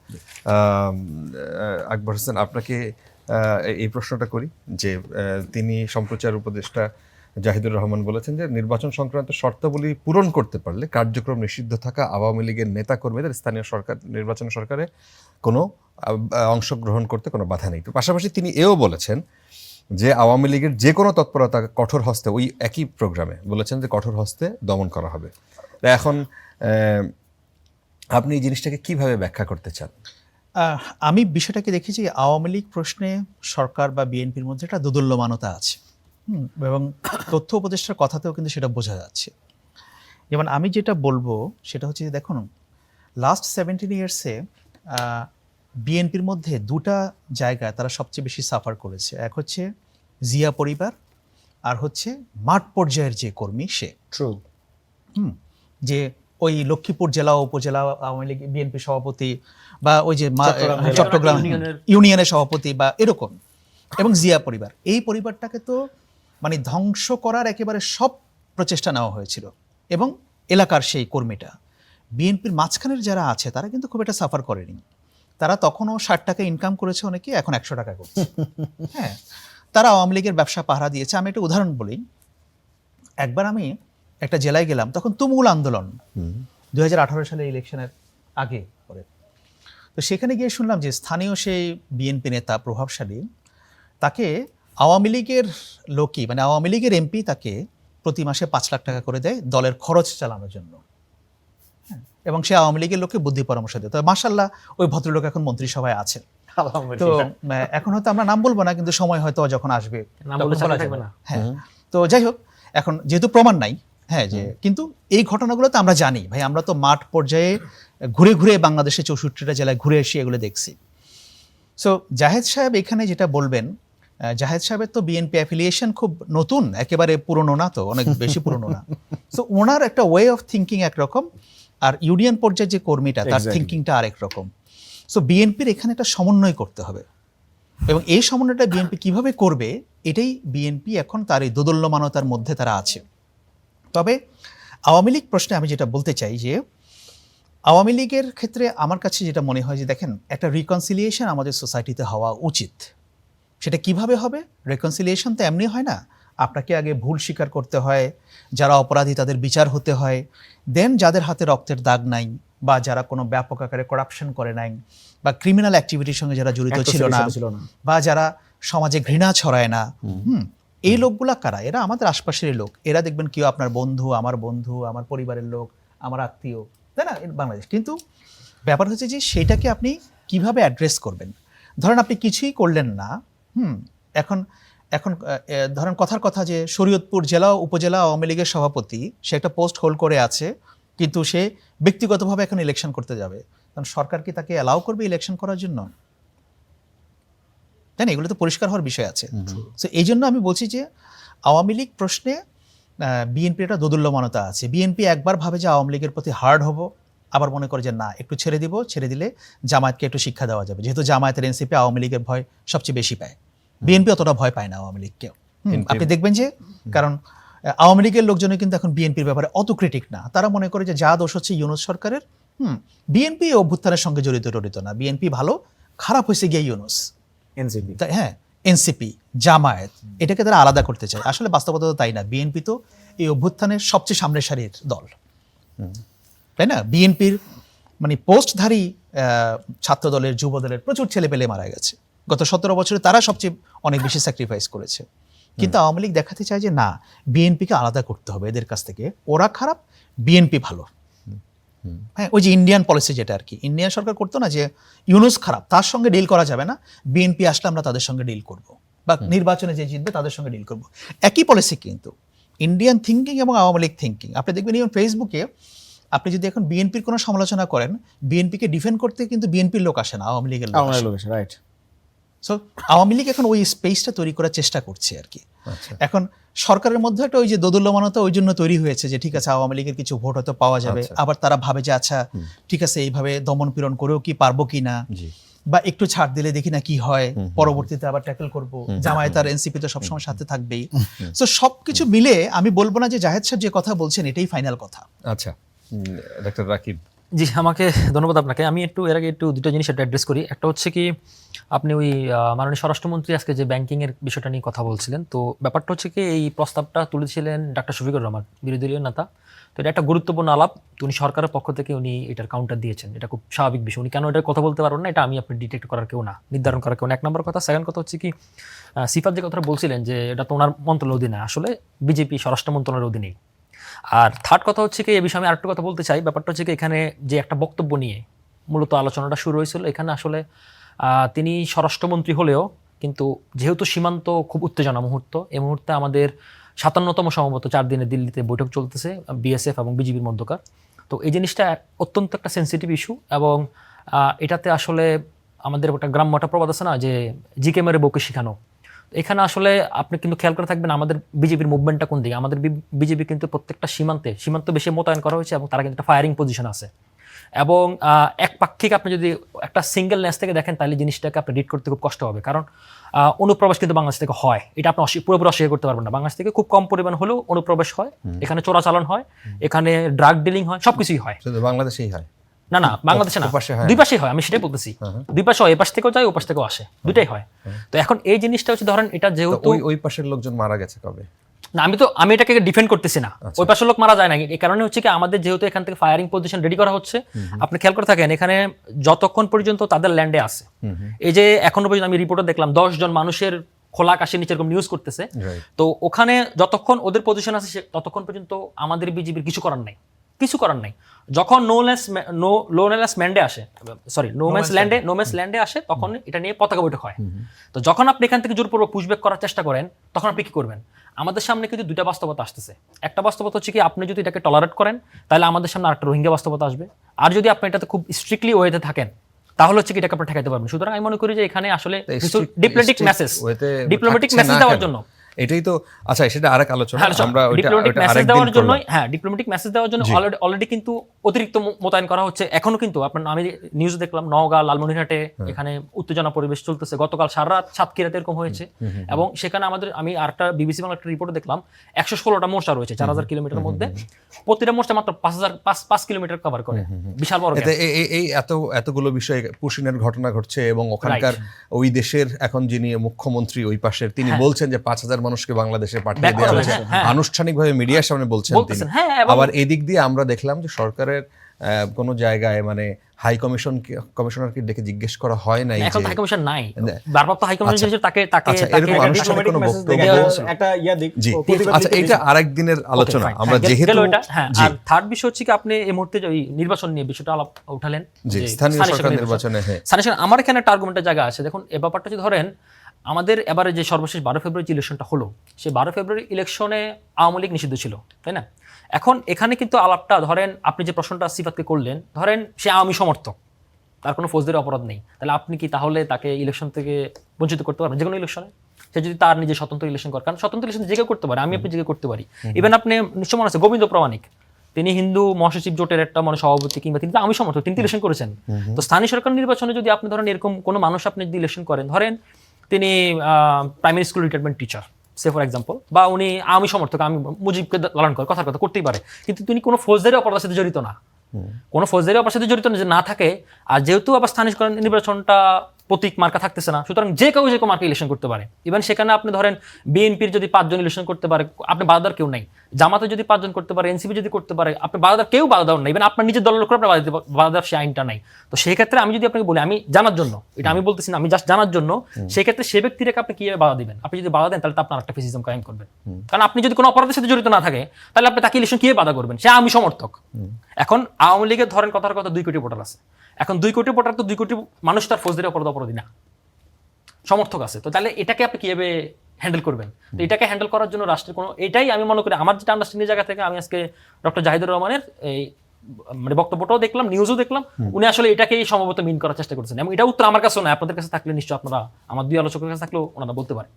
আকবর হোসেন, আপনাকে এই প্রশ্নটা করি যে তিনি সম্প্রচার উপদেষ্টা জাহিদুর রহমান বলেছেন যে নির্বাচন সংক্রান্ত শর্তাবলী পূরণ করতে পারলে কার্যক্রম নিষিদ্ধ থাকা আওয়ামী লীগের নেতা কর্মীদের স্থানীয় সরকার নির্বাচন সরকারে কোনো অংশগ্রহণ করতে কোনো বাধা নেই। তো পাশাপাশি তিনি এও বলেছেন যে আওয়ামী লীগের যে কোনো তৎপরতা কঠোর হস্তে, ওই একই প্রোগ্রামে বলেছেন যে কঠোর হস্তে দমন করা হবে। এখন আপনি এই জিনিসটাকে কিভাবে ব্যাখ্যা করতে চান? আমি বিষয়টাকে দেখি যে আওয়ামী লীগ প্রশ্নে সরকার বা বিএনপির মধ্যে একটা দোদুল্যমানতা আছে, এবং তথ্য উপদেষ্টার কথাতেও কিন্তু সেটা বোঝা যাচ্ছে। যেমন আমি যেটা বলবো সেটা হচ্ছে যে দেখুন, লাস্ট 17 ইয়ার্সে বিএনপির মধ্যে দুটা জায়গায় তারা সবচেয়ে বেশি সাফার করেছে। এক হচ্ছে জিয়া পরিবার, আর হচ্ছে মাঠ পর্যায়ের যে কর্মী সে। ট্রু। যে ওই লক্ষ্মীপুর জেলা উপজেলা আওয়ামী লীগ বিএনপি সভাপতি, বা ওই যে চট্টগ্রাম ইউনিয়নের সভাপতি বা এরকম, এবং জিয়া পরিবার, এই পরিবারটাকে তো মানে ধ্বংস করার একেবারে সব প্রচেষ্টা নেওয়া হয়েছিল। এবং এলাকার সেই কর্মীটা, বিএনপির মাঝখানের যারা আছে তারা কিন্তু খুব একটা সাফার করেনি। তারা তখনও 60 টাকা ইনকাম করেছে অনেকে, এখন 100 টাকা করছে। হ্যাঁ, তারা আওয়ামী লীগের ব্যবসা পাহারা দিয়েছে। আমি একটা উদাহরণ বলি। একবার আমি একটা জেলায় গেলাম, তখন তুমুল আন্দোলন 2018 সালের ইলেকশনের আগে পরে। তো সেখানে গিয়ে শুনলাম যে স্থানীয় সেই বিএনপি নেতা প্রভাবশালী, তাকে আওয়ামী লীগের লোকই, মানে আওয়ামী লীগের এমপি তাকে প্রতি মাসে 5 লাখ টাকা করে দেয় দলের খরচ চালানোর জন্য। এবং সে আওয়ামী লীগের লোককে বুদ্ধি পরামর্শ দেয়। তবে মাশাআল্লাহ ওই ভদ্রলোক এখন মন্ত্রিসভায় আছেন। তো এখন হয়তো আমরা নাম বলবো না, কিন্তু সময় হয়তো যখন আসবে হ্যাঁ। তো যাই হোক, এখন যেহেতু প্রমাণ নাই, হ্যাঁ, যে কিন্তু এই ঘটনাগুলো তো আমরা জানি ভাই, আমরা তো মাঠ পর্যায়ে ঘুরে ঘুরে বাংলাদেশে 64টা জেলায় ঘুরে এসে এগুলো দেখছি। সো জাহেদ সাহেব এখানে যেটা বলবেন, জাহেদ সাহেবের তো বিএনপি অ্যাফিলিয়েশন খুব নতুন, একেবারে পুরনো না, তো অনেক বেশি পুরনো না। সো ওনার একটা ওয়ে অফ থিঙ্কিং একরকম, আর ইউনিয়ন পর্যায়ে যে কর্মীটা তার থিঙ্কিংটা আরেক রকম। সো বিএনপির এখানে একটা সমন্বয় করতে হবে, এবং এই সমন্বয়টা বিএনপি কিভাবে করবে এটাই বিএনপি এখন তার এই দোদুল্যমানতার মধ্যে তারা আছে। তবে আওয়ামী লীগ প্রশ্নে আমি যেটা বলতে চাই যে আওয়ামী লীগের ক্ষেত্রে আমার কাছে যেটা মনে হয় যে দেখেন, একটা রিকনসিলিয়েশন আমাদের সোসাইটিতে হওয়া উচিত। সেটা কিভাবে হবে? রিকনসিলিয়েশন তো এমনি হয় না, আপনাকে আগে ভুল স্বীকার করতে হয়, যারা অপরাধী তাদের বিচার হতে হয়, দেন যাদের হাতে রক্তের দাগ নাই, বা যারা কোনো ব্যাপক আকারে করাপশন করে নাই, বা ক্রিমিনাল অ্যাক্টিভিটির সঙ্গে যারা জড়িত ছিল না, বা যারা সমাজে ঘৃণা ছড়ায় না, এই লোকগুলা কারা? এরা আমাদের আশপাশের লোক। এরা দেখবেন কেউ আপনার বন্ধু, আমার পরিবারের লোক, আমার আত্মীয়, তাই না, বাংলাদেশ। কিন্তু ব্যাপার হচ্ছে যে সেটাকে আপনি কিভাবে অ্যাড্রেস করবেন। ধরেন আপনি কিছুই করলেন না, এখন ধরেন কথার কথা যে শরীয়তপুর জেলা উপজেলা আওয়ামী লীগের সভাপতি, সে একটা পোস্ট হোল্ড করে আছে, কিন্তু সে ব্যক্তিগতভাবে এখন ইলেকশন করতে যাবে, কারণ সরকার কি তাকে অ্যালাউ করবে ইলেকশন করার জন্য? তাই না, এগুলো তো পরিষ্কার হওয়ার বিষয় আছে। সো এই জন্য আমি বলছি যে আওয়ামী লীগ প্রশ্নে বিএনপির একটা দোদুল্যমানতা আছে। বিএনপি একবার ভাবে যে আওয়ামী লীগের প্রতি হার্ড হব, আবার মনে করে যে না, একটু ছেড়ে দিব, ছেড়ে দিলে জামায়াতকে একটু শিক্ষা দেওয়া যাবে, যেহেতু জামায়াতের এনসিপি আওয়ামী লীগের ভয় সবচেয়ে বেশি পায়। বিএনপি অতটা ভয় পায় না আওয়ামী লীগকেও। আপনি দেখবেন যে, কারণ আওয়ামী লীগের লোকজনও কিন্তু এখন বিএনপির ব্যাপারে অত ক্রিটিক না, তারা মনে করে যে যা দোষ হচ্ছে ইউনূস সরকারের, বিএনপি অভ্যুত্থানের সঙ্গে জড়িত না, বিএনপি ভালো, খারাপ হয়েছে গিয়ে ইউনূস। এনসিপি তাই হ্যাঁ, এনসিপি, জামায়াত, এটাকে তারা আলাদা করতে চায়। আসলে বাস্তবতা তো তাই না, বিএনপি তো এই অভ্যুত্থানের সবচেয়ে সামনের সারির দল, তাই না? বিএনপির মানে পোস্টধারী ছাত্র দলের, যুব দলের প্রচুর ছেলে পেলে মারা গেছে গত 17 বছরে, তারা সবচেয়ে অনেক বেশি স্যাক্রিফাইস করেছে। কিন্তু আওয়ামী লীগ দেখাতে চায় যে না, বিএনপিকে আলাদা করতে হবে এদের কাছ থেকে, ওরা খারাপ, বিএনপি ভালো। হ্যাঁ, ওই যে ইন্ডিয়ান পলিসি যেটা আর কি ইন্ডিয়ান সরকার করতো না, যে ইউনূস খারাপ, তার সঙ্গে ডিল করা যাবে না, বিএনপি আসলে আমরা তাদের সঙ্গে ডিল করব, বা নির্বাচনে যে জিতবে তাদের সঙ্গে ডিল করব। একই পলিসি কিন্তু ইন্ডিয়ান থিঙ্কিং এবং আওয়ামী লীগ থিঙ্কিং। আপনি দেখবেন ইভেন ফেসবুকে আপনি যদি এখন বিএনপির কোনো সমালোচনা করেন, বিএনপিকে ডিফেন্ড করতে কিন্তু বিএনপির লোক আসে না, আওয়ামী লীগের লোক আসে। রাইট। সো আওয়ামী লীগ এখন ওই স্পেসটা তৈরি করার চেষ্টা করছে আর কি। এখন সরকারের মধ্যে একটা ওই যে দোদুল্যমানতা ওই জন্য তৈরি হয়েছে যে ঠিক আছে আওয়ামী লীগের কিছু ভোট হয়তো পাওয়া যাবে, আবার তারা ভাবে যে আচ্ছা ঠিক আছে এইভাবে দমন পীড়ন করেও কি পারবো কি না, বা একটু ছাড় দিলে দেখি না কি হয়, পরবর্তীতে আবার ট্যাকল করব। জামায়াত আর এনসিপি তো সবসময় সাথে থাকবেই। সো সবকিছু মিলে আমি বলবো না যে জাহেদ সাহেব যে কথা বলছেন এটাই ফাইনাল কথা। আচ্ছা, ডাক্তার রাকিব। জি, আমাকে ধন্যবাদ আপনাকে। আমি একটু এর আগে একটু দুটো জিনিস অ্যাড্রেস করি। একটা হচ্ছে কি, আপনি ওই মাননীয় স্বরাষ্ট্রমন্ত্রী আজকে যে ব্যাংকিংয়ের বিষয়টা নিয়ে কথা বলছিলেন, তো ব্যাপারটা হচ্ছে কি এই প্রস্তাবটা তুলেছিলেন ডাক্তার শফিকুর রহমান, বিরোধী দলীয় নেতা। তো এটা একটা গুরুত্বপূর্ণ আলাপ, তো উনি সরকারের পক্ষ থেকে উনি এটার কাউন্টার দিয়েছেন, এটা খুব স্বাভাবিক বিষয়। উনি কেন এটার কথা বলতে পারবেন না, এটা আমি আপনি ডিটেক্ট করার কেউ না, নির্ধারণ করার কেউ না, এক নম্বর কথা। সেকেন্ড কথা হচ্ছে কি, সিফাত যে কথাটা বলছিলেন যে এটা তো ওনার মন্ত্রণালয়ের অধীনে, আসলে বিজেপি স্বরাষ্ট্র মন্ত্রণালয়ের অধীনেই। আর থার্ড কথা হচ্ছে কি, এই বিষয়ে আমি আরেকটু কথা বলতে চাই। ব্যাপারটা হচ্ছে কি, এখানে যে একটা বক্তব্য নিয়ে মূলত আলোচনাটা শুরু হয়েছিল, এখানে আসলে তিনি স্বরাষ্ট্রমন্ত্রী হলেও কিন্তু যেহেতু সীমান্ত খুব উত্তেজনা মুহূর্ত, এই মুহূর্তে আমাদের 57তম সম্ভবত 4 দিনে দিল্লিতে বৈঠক চলতেছে বিএসএফ এবং বিজিবির মধ্যকার। তো এই জিনিসটা অত্যন্ত একটা সেন্সিটিভ ইস্যু, এবং এটাতে আসলে আমাদের একটা গ্রাম্য একটা প্রবাদ আছে না যে জিকে মেরে বউকে শিখানো। এখানে আসলে আপনি কিন্তু খেয়াল করে থাকবেন আমাদের বিজেপির মুভমেন্টটা কোন দিকে। আমাদের বিজেপি কিন্তু প্রত্যেকটা সীমান্ত বেশি মোতায়েন করা হয়েছে, এবং তারা কিন্তু একটা ফায়ারিং পজিশন আছে। এবং একপাক্ষিক আপনি যদি একটা সিঙ্গেল ন্যাস থেকে দেখেন, তাহলে জিনিসটাকে আপনি রিড করতে খুব কষ্ট হবে, কারণ অনুপ্রবেশ কিন্তু বাংলাদেশ থেকে হয়, এটা আপনি পুরোপুরি অস্বীকার করতে পারবেন না। বাংলাদেশ থেকে খুব কম পরিমাণ হলেও অনুপ্রবেশ হয়, এখানে চোরাচালান হয়, এখানে ড্রাগ ডিলিং হয়, সবকিছুই হয়। শুধু বাংলাদেশেই হয় না, বাংলাদেশে না, দুই পাশেই হয়, আমি সেটাই বলতেছি। দুই পাশে হয়, এ পাশ থেকেও যায়, ও পাশ থেকেও আসে, দুটাই হয়। তো এখন এই জিনিসটা হচ্ছে ধরেন এটা যেহেতু ওই পাশের লোকজন মারা গেছে কবে? না, আমি এটাকে ডিফেন্ড করতেছি না, ওই পাশের লোক মারা যায় না। এই কারণে হচ্ছে কি, আমাদের যেহেতু এখান থেকে ফায়ারিং পজিশন রেডি করা হচ্ছে, আপনি খেয়াল করে থাকেন এখানে যতক্ষণ পর্যন্ত তাদের ল্যান্ডে আছে, এই যে এখনো পর্যন্ত আমি রিপোর্টে দেখলাম 10 জন মানুষের খোলা আকাশের নিচে এরকম নিউজ করতেছে, তো ওখানে যতক্ষণ ওদের পজিশন আছে ততক্ষণ পর্যন্ত আমাদের বিজিবির কিছু করার নাই। যখন নো ম্যানস ল্যান্ডে আসে তখন এটা নিয়ে পতাকা বৈঠক হয়। তো যখন আপনি এখান থেকে জোরপূর্বক পুশব্যাক করার চেষ্টা করেন, তখন আপনি কি করবেন? আমাদের সামনে কিন্তু দুইটা বাস্তবতা আসতেছে। একটা বাস্তবতা হচ্ছে কি, আপনি যদি এটাকে টলারেট করেন, তাহলে আমাদের সামনে আরেকটা রোহিঙ্গা বাস্তবতা আসবে। আর যদি আপনি এটাতে খুব স্ট্রিক্টলি ওয়েতে থাকেন, তাহলে হচ্ছে কি এটাকে আপনি ঠেকাতে পারবেন। সুতরাং আমি মনে করি যে এখানে আসলে ডিপ্লোম্যাটিক মেসেজ দেওয়ার জন্য, এটাই তো। আচ্ছা, সেটা আরেক আলোচনা, আমরা ডিপ্লোম্যাটিক মেসেজ দেওয়ার জন্য, ডিপ্লোম্যাটিক মেসেজ দেওয়ার জন্য অলরেডি কিন্তু অতিরিক্ত মোতায়েন করা হচ্ছে। এখনো কিন্তু আমি নিউজ দেখলাম নওগাঁ, লালমনিরহাটে এখানে উত্তেজনা পরিবেশ চলতেছে। গতকাল সারা রাত সাতক্ষীরাতে এরকম হয়েছে, এবং সেখানে আমি আরেকটা বিবিসি বাংলা একটা রিপোর্ট দেখলাম, 116টা মোর্চা রয়েছে 4000 কিলোমিটারের মধ্যে, প্রতিটা মোর্চা মাত্র 5 কিলোমিটার কভার করে, বিশাল বড়। এই এতগুলো বিষয় পুশিনের ঘটনা ঘটছে, এবং ওখানকার ওই দেশের এখন যিনি মুখ্যমন্ত্রী ওই পাশের, তিনি বলছেন যে 5000 মানুষকে বাংলাদেশে পাঠিয়ে দেওয়া হয়েছে, আনুষ্ঠানিকভাবে মিডিয়ার সামনে বলছেন তিনি। আবার এদিক দিয়ে আমরা দেখলাম যে সরকারের কোনো জায়গায় মানে হাই কমিশনারকে ডেকে জিজ্ঞেস করা হয় নাই, এখন হাই কমিশন নাই, ভারপ্রাপ্ত হাই কমিশনার তাকে এরকম আনুষ্ঠানিক কোনো বক্তব্য একটা দিক। আচ্ছা, এটা আরেক দিনের আলোচনা। আমরা যেহেতু আর থার্ড বিষয় হচ্ছে কি, আপনি এই মুহূর্তে ওই নির্বাচন নিয়ে বিষয়টা আলাপ উঠালেন, যে স্থানীয় সরকার নির্বাচনে আমার এখানে একটা আর্গুমেন্টের জায়গা আছে। দেখুন, এই ব্যাপারটা যদি ধরেন আমাদের এবারে যে সর্বশেষ 12 ফেব্রুয়ারি যে ইলেকশনটা হলো, সেই 12 ফেব্রুয়ারি ইলেকশনে আওয়ামী লীগ নিষিদ্ধ ছিল, তাই না? এখন এখানে কিন্তু আলাপটা ধরেন, আপনি যে প্রশ্নটা সিফাতকে করলেন, ধরেন সে আওয়ামী সমর্থক, তার কোনো ফৌজদারি অপরাধ নেই, তাহলে আপনি কি তাহলে তাকে ইলেকশন থেকে বঞ্চিত করতে পারবেন? যে কোনো ইলেকশনে সে যদি তার নিজে স্বতন্ত্র ইলেকশন করে, কারণ স্বতন্ত্র ইলেকশন যে কেউ করতে পারে, আমি আপনি যে কেউ করতে পারি। ইভেন আপনি নিশ্চয় মনে আছে গোবিন্দ প্রামাণিক, তিনি হিন্দু মহাসচিব জোটের একটা সভাপতি, কিংবা তিনি আমি সমর্থক, তিনি ইলেকশন করেছেন। তো স্থানীয় সরকার নির্বাচনে যদি আপনি ধরেন এরকম কোনো মানুষ আপনি যদি ইলেকশন করেন, ধরেন তিনি primary school retirement teacher, say for example, বা উনি আমি সমর্থক, আমি মুজিবকে লালন করে কথার কথা করতেই পারে, কিন্তু তিনি কোনো ফৌজদারি অপরাধের সাথে জড়িত না, কোনো ফৌজদারি অপরাধের সাথে জড়িত না থাকে। আর যেহেতু আবার স্থানীয় নির্বাচনটা প্রতীক মার্কা থাকতেছে না, সুতরাং যে কেউ মার্কা ইলেকশন করতে পারে। ইভেন সেখানে আপনি ধরেন বিএনপির যদি 5 জন ইলেকশন করতে পারে, আপনি বাধাদার কেউ নাই। জামাতে যদি 5 জন করতে পারে, এনসিপি যদি করতে পারে, আপনি বাধাদার কেউ বাধা নাই। ইভেন আপনার নিজের দলের লোকের আপনার বাধাদার সে আইনটা নাই। তো সেই ক্ষেত্রে আমি যদি আপনাকে বলি, আমি জানার জন্য, এটা আমি বলতেছি না, আমি জাস্ট জানার জন্য, সেই ক্ষেত্রে সে ব্যক্তিটাকে আপনি কিভাবে বাধা দিবেন? আপনি যদি বাধা দেন তাহলে তো আপনার একটা ফেসিজম কায়েম করবেন। কারণ আপনি যদি কোনো অপরাধের সাথে জড়িত না থাকে, তাহলে আপনি তাকে ইলেকশন কিভাবে বাধা করবেন? সে আমি সমর্থক। এখন আওয়ামী লীগের ধরেন কথার কথা 2 কোটি ভোটার আছে। এখন 2 কোটি ভোটার তো 2 কোটি মানুষ তার ফৌজদারি অপরাধী না, সমর্থক আছে। তো তাহলে এটাকে আপনি কিভাবে হ্যান্ডেল করবেন? তো এটাকে হ্যান্ডেল করার জন্য রাষ্ট্রের কোনো, এটাই আমি মনে করি আমার যেটা আন্ডারস্ট্যান্ডিং জায়গা থেকে, আমি আজকে ডক্টর জাহিদুর রহমানের এই মানে বক্তব্যটাও দেখলাম, নিউজও দেখলাম, উনি আসলে এটাকেই সম্ভবত মিন করার চেষ্টা করছেন। এবং এটা উত্তর আমার কাছে নয়, আপনাদের কাছে থাকলে নিশ্চয় আপনারা, আমার 2 আলোচকের কাছে থাকলেও ওনারা বলতে পারে।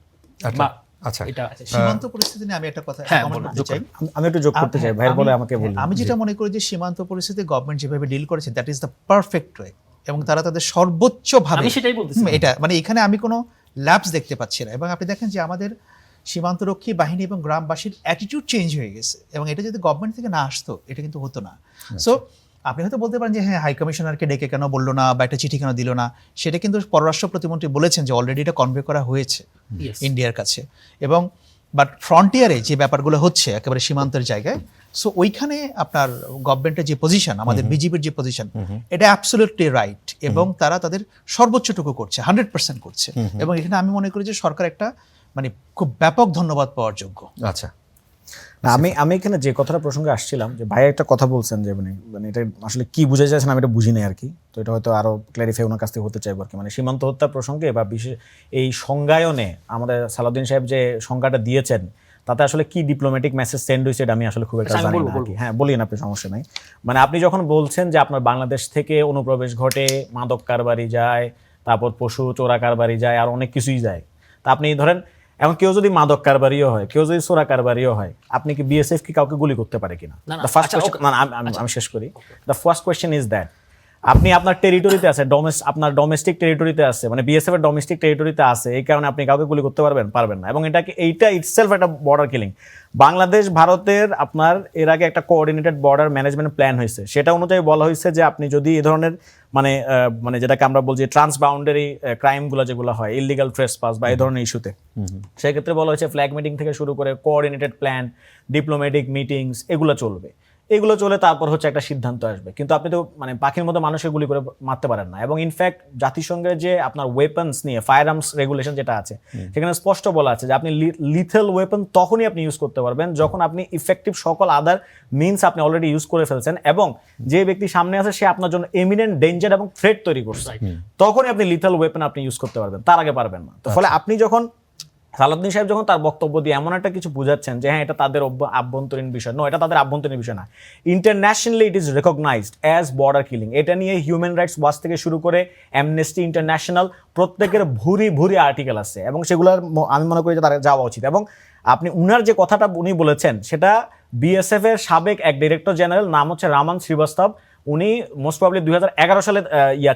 আচ্ছা, এটা সীমান্ত পরিস্থিতি নিয়ে আমি একটা কথা comment করতে চাই। আমি একটু যোগ করতে চাই, ভাইয়ের বলে আমাকে বলুন। আমি যেটা মনে করি যে সীমান্ত পরিস্থিতি গভর্নমেন্ট যেভাবে ডিল করেছে, that is the perfect way, এবং তারা তাদের সর্বোচ্চ ভাবে, আমি সেটাই বলতেছি। এটা মানে এখানে আমি কোনো ল্যাপস দেখতে পাচ্ছি না। এবং আপনি দেখেন যে আমাদের সীমান্তরক্ষী বাহিনী এবং গ্রামবাসীর অ্যাটিটিউড চেঞ্জ হয়ে গেছে, এবং এটা যদি গভর্নমেন্ট থেকে না আসতো এটা কিন্তু হতো না। সো আপনি হয়তো বলতে পারেন যে হ্যাঁ, হাই কমিশনারকে ডেকে কেন বললো না, বা একটা চিঠি কেন দিল না, সেটা কিন্তু পররাষ্ট্র প্রতিমন্ত্রী বলেছেন যে অলরেডি এটা কনভে করা হয়েছে ইন্ডিয়ার কাছে। এবং বাট ফ্রন্টিয়ারে যে ব্যাপারগুলো হচ্ছে একেবারে সীমান্তের জায়গায়, সো ওইখানে আপনার গভর্নমেন্টের যে পজিশন, আমাদের বিজেপির যে পজিশন, এটা অ্যাবসলিউটলি রাইট, এবং তারা তাদের সর্বোচ্চটুকু করছে, 100% করছে। এবং এখানে আমি মনে করি যে সরকার একটা মানে খুব ব্যাপক ধন্যবাদ পাওয়ার যোগ্য। আচ্ছা, না, আমি এখানে যে কথাটা প্রসঙ্গে আসছিলাম, যে ভাই একটা কথা বলছেন যে মানে এটা আসলে কি বুঝাতে চাইছেন আমি এটা বুঝি নাই আর কি। তো এটা হয়তো আরো ক্ল্যারিফাই ওনার কাছ থেকে হতে চাইবো আর কি। মানে সীমান্ত হত্যা প্রসঙ্গে বা বিশেষ এই সংজ্ঞায়নে আমাদের সালাউদ্দিন সাহেব যে সংজ্ঞাটা দিয়েছেন, তাতে আসলে কি ডিপ্লোম্যাটিক মেসেজ সেন্ড হয়েছে এটা আমি আসলে খুব একটা জানি না আর কি। হ্যাঁ, বলিন আপনি, সমস্যা নাই। মানে আপনি যখন বলছেন যে আপনার বাংলাদেশ থেকে অনুপ্রবেশ ঘটে, মাদক কারবারি যায়, তারপর পশু চোরা কারবারি যায়, আর অনেক কিছুই যায়, তা আপনি ধরেন এখন কেউ যদি মাদক কারবারিও হয়, কেউ যদি চোরা কারবারিও হয়, আপনি কি বিএসএফ কি কাউকে গুলি করতে পারে কিনা? আমি শেষ করি। The first question is that আপনি আপনার টেরিটরিতে আছে, আপনার ডোমেস্টিক টেরিটরিতে আছে, মানে বিএসএফ এর ডোমেস্টিক টেরিটরিতে আছে, এই কারণে আপনি কাউকে গুলি করতে পারবেন না। এবং এইটা ইটসেলফ একটা বর্ডার কিলিং। বাংলাদেশ ভারতের আপনার এর আগে একটা কোঅর্ডিনেটেড বর্ডার ম্যানেজমেন্ট প্ল্যান হয়েছে, সেটা অনুযায়ী বলা হয়েছে যে আপনি যদি এই ধরনের মানে যেটাকে আমরা বলছি ট্রান্সবাউন্ডারি ক্রাইমগুলো যেগুলো হয়, ইলিগাল ট্রেসপাস বা এই ধরনের ইস্যুতে, সেক্ষেত্রে বলা হয়েছে ফ্ল্যাগ মিটিং থেকে শুরু করে কোঅর্ডিনেটেড প্ল্যান, ডিপ্লোম্যাটিক মিটিংস, এগুলো চলে, তারপর হচ্ছে একটা সিদ্ধান্ত আসবে। কিন্তু আপনি তো মানে পাখির মতো মানুষকে গুলি করে মারতে পারেন না। এবং ইনফ্যাক্ট জাতিসংঘের যে আপনার ওয়েপন্স নিয়ে ফায়ার আর্মস রেগুলেশন যেটা আছে, সেখানে স্পষ্ট বলা আছে যে আপনি লিথেল ওয়েপন তখনই আপনি ইউজ করতে পারবেন যখন আপনি ইফেক্টিভ সকল আদার মিনস আপনি অলরেডি ইউজ করে ফেলছেন, এবং যে ব্যক্তি সামনে আছে সে আপনার জন্য এমিনেন্ট ডেঞ্জার এবং থ্রেট তৈরি করছে, তখনই আপনি লিথেল ওয়েপন আপনি ইউজ করতে পারবেন, তার আগে পারবেন না। তো ফলে আপনি যখন সালাউদ্দিন সাহেব যখন তার বক্তব্য দিয়ে এমন একটা কিছু বুঝাচ্ছেন যে হ্যাঁ এটা তাদের আভ্যন্তরীণ বিষয়, এটা তাদের আভ্যন্তরীণ বিষয় না, internationally it is recognized as border killing. এটা নিয়ে হিউম্যান রাইটস ওয়াচ থেকে শুরু করে অ্যামনেস্টি ইন্টারন্যাশনাল প্রত্যেকের ভুরি আর্টিকেল আছে, এবং সেগুলোর আমি মনে করি যে তারা যাওয়া উচিত। এবং আপনি উনার যে কথাটা উনি বলেছেন, সেটা বিএসএফ এর সাবেক এক ডিরেক্টর জেনারেল, নাম হচ্ছে রামান শ্রীবাস্তব, উনি মোস্ট প্রবলি 2011 সালে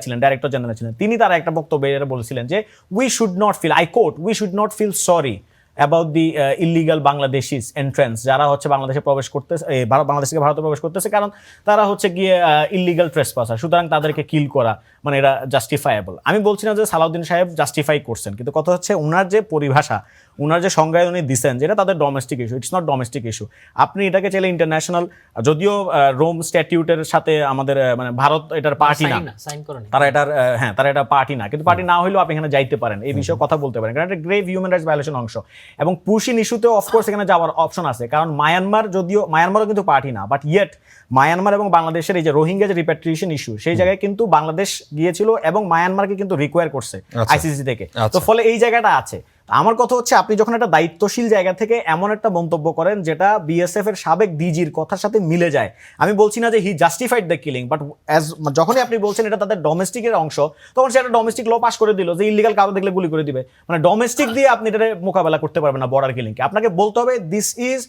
ছিলেন, ডাইরেক্টর জেনারেল ছিলেন। তিনি তার একটা বক্তব্যে বলেছিলেন যে we should not feel, I quote, we should not feel sorry about the illegal Bangladeshis entrance, যারা হচ্ছে বাংলাদেশে প্রবেশ করতেছে, বাংলাদেশ থেকে ভারতে প্রবেশ করতেছে, কারণ তারা হচ্ছে গিয়ে ইলিগাল ট্রেসপাসার, সুতরাং তাদেরকে কিল করা মানে এটা জাস্টিফায়েবল। আমি বলছি না যে সালাউদ্দিন সাহেব জাস্টিফাই করছেন, কিন্তু কথা হচ্ছে উনার যে পরিভাষা, উনার যে সংজ্ঞায় উনি দিচ্ছেন, যেটা তাদের domestic issue, it's not domestic issue. আপনি এটাকে চাইলে ইন্টারন্যাশনাল, যদিও রোম স্ট্যাটিউটের সাথে আমাদের মানে ভারত এটার পার্টি না, তারা এটা পার্টি না, কিন্তু পার্টি না হলেও আপনি এখানে যাইতে পারেন, এই বিষয়ে কথা বলতে পারেন, কারণ এটা গ্রেভ হিউম্যান রাইটস ভায়োলেশন অংশ। এবং পুশিন ইস্যুতেও অফকোর্স এখানে যাওয়ার অপশন আছে, কারণ মায়ানমারও কিন্তু পার্টি না, বাট ইয়েট মায়ানমার এবং বাংলাদেশের এই যে রোহিঙ্গা যে রিপ্যাট্রিয়েশন ইস্যু, সেই জায়গায় কিন্তু বাংলাদেশ গিয়েছিল এবং মায়ানমারকে কিন্তু রিকোয়ার করছে আইসিসি থেকে। তো ফলে এই জায়গাটা আছে। আমার কথা হচ্ছে আপনি যখন একটা দায়িত্বশীল জায়গা থেকে এমন একটা মন্তব্য করেন যেটা বিএসএফ এর সাবেক ডিজির কথার সাথে মিলে যায়, আমি বলছি না যে হি জাস্টিফাইড দ্য কিলিং, বাট যখনই আপনি বলছেন এটা তাদের ডোমেস্টিকের অংশ, তখন সে একটা ডোমেস্টিক ল পাস করে দিল যে ইলিগাল কারো দেখলে গুলি করে দিবে, মানে ডোমেস্টিক দিয়ে আপনি এটা মোকাবেলা করতে পারবেন না বর্ডার কিলিংকে। আপনাকে বলতে হবে দিস ইজ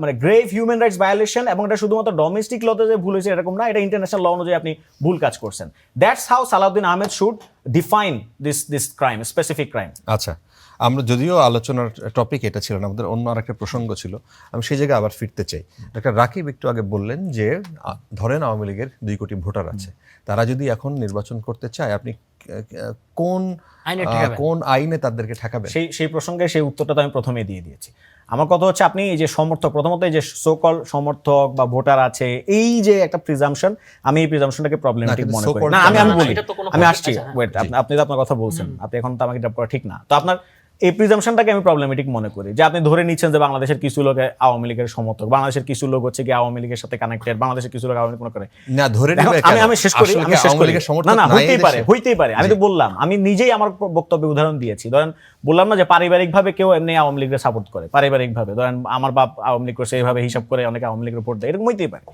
মানে গ্রেভ হিউম্যান রাইটস ভায়োলেশন, এবং এটা শুধুমাত্র ডোমেস্টিক লতে যে ভুল হয়েছে এরকম না, এটা ইন্টারন্যাশনাল ল অনুযায়ী আপনি ভুল কাজ করছেন। That's how Salauddin Ahmed should define this crime, specific crime. আচ্ছা, আমরা যদিও আলোচনার টপিক এটা ছিল না, আমাদের অন্য আরেকটা প্রসঙ্গ ছিল, আমি সেই জায়গায় আবার ফিরতে চাই। ডাক্তার রাকিব একটু আগে বললেন যে ধরেন আওয়ামী লীগের 2 কোটি ভোটার আছে, তারা যদি এখন নির্বাচন করতে চায়, আপনি কোন কোন আইনে তাদেরকে ঠেকাবেন? সেই প্রসঙ্গে সেই উত্তরটা তো আমি প্রথমেই দিয়ে দিয়েছি। আমার কথা হচ্ছে, আপনি এই যে সমর্থক, প্রথমত এই যে সোকল সমর্থক বা ভোটার আছে, এই যে একটা প্রিজাম্পশন, আমি এই প্রিজাম্পশনটাকে প্রবলেমেটিক মনে করি না। আমি বলি, আমি আসছি, ওয়েট, আপনি তো আপনার কথা বলছেন, আপনি এখন তো আমাকে এটা করা ঠিক না। তো আপনার এই প্রিজাম্পশনটাকে আমি প্রবলেমেটিক মনে করি, যে আপনি ধরে নিচ্ছেন যে বাংলাদেশের কিছু লোক আওয়ামী লীগের সমর্থক, বাংলাদেশের কিছু লোক হচ্ছে কি আওয়ামী লীগের সাথে কানেক্টেড, বাংলাদেশের কিছু লোক আওয়ামী লীগ করে না, ধরে আমি শেষ করি। না, হইতেই পারে। আমি তো বললাম, আমি নিজেই আমার বক্তব্যে উদাহরণ দিয়েছি। ধরেন বললাম না যে পারিবারিক ভাবে কেউ এমনি আওয়ামী লীগের সাপোর্ট করে, পারিবারিক ভাবে ধরেন আমার বাপ আওয়ামী লীগ করছে, এইভাবে হিসাব করে অনেকে আওয়ামী লীগের ভোট দেয়, এরকম হইতেই পারে।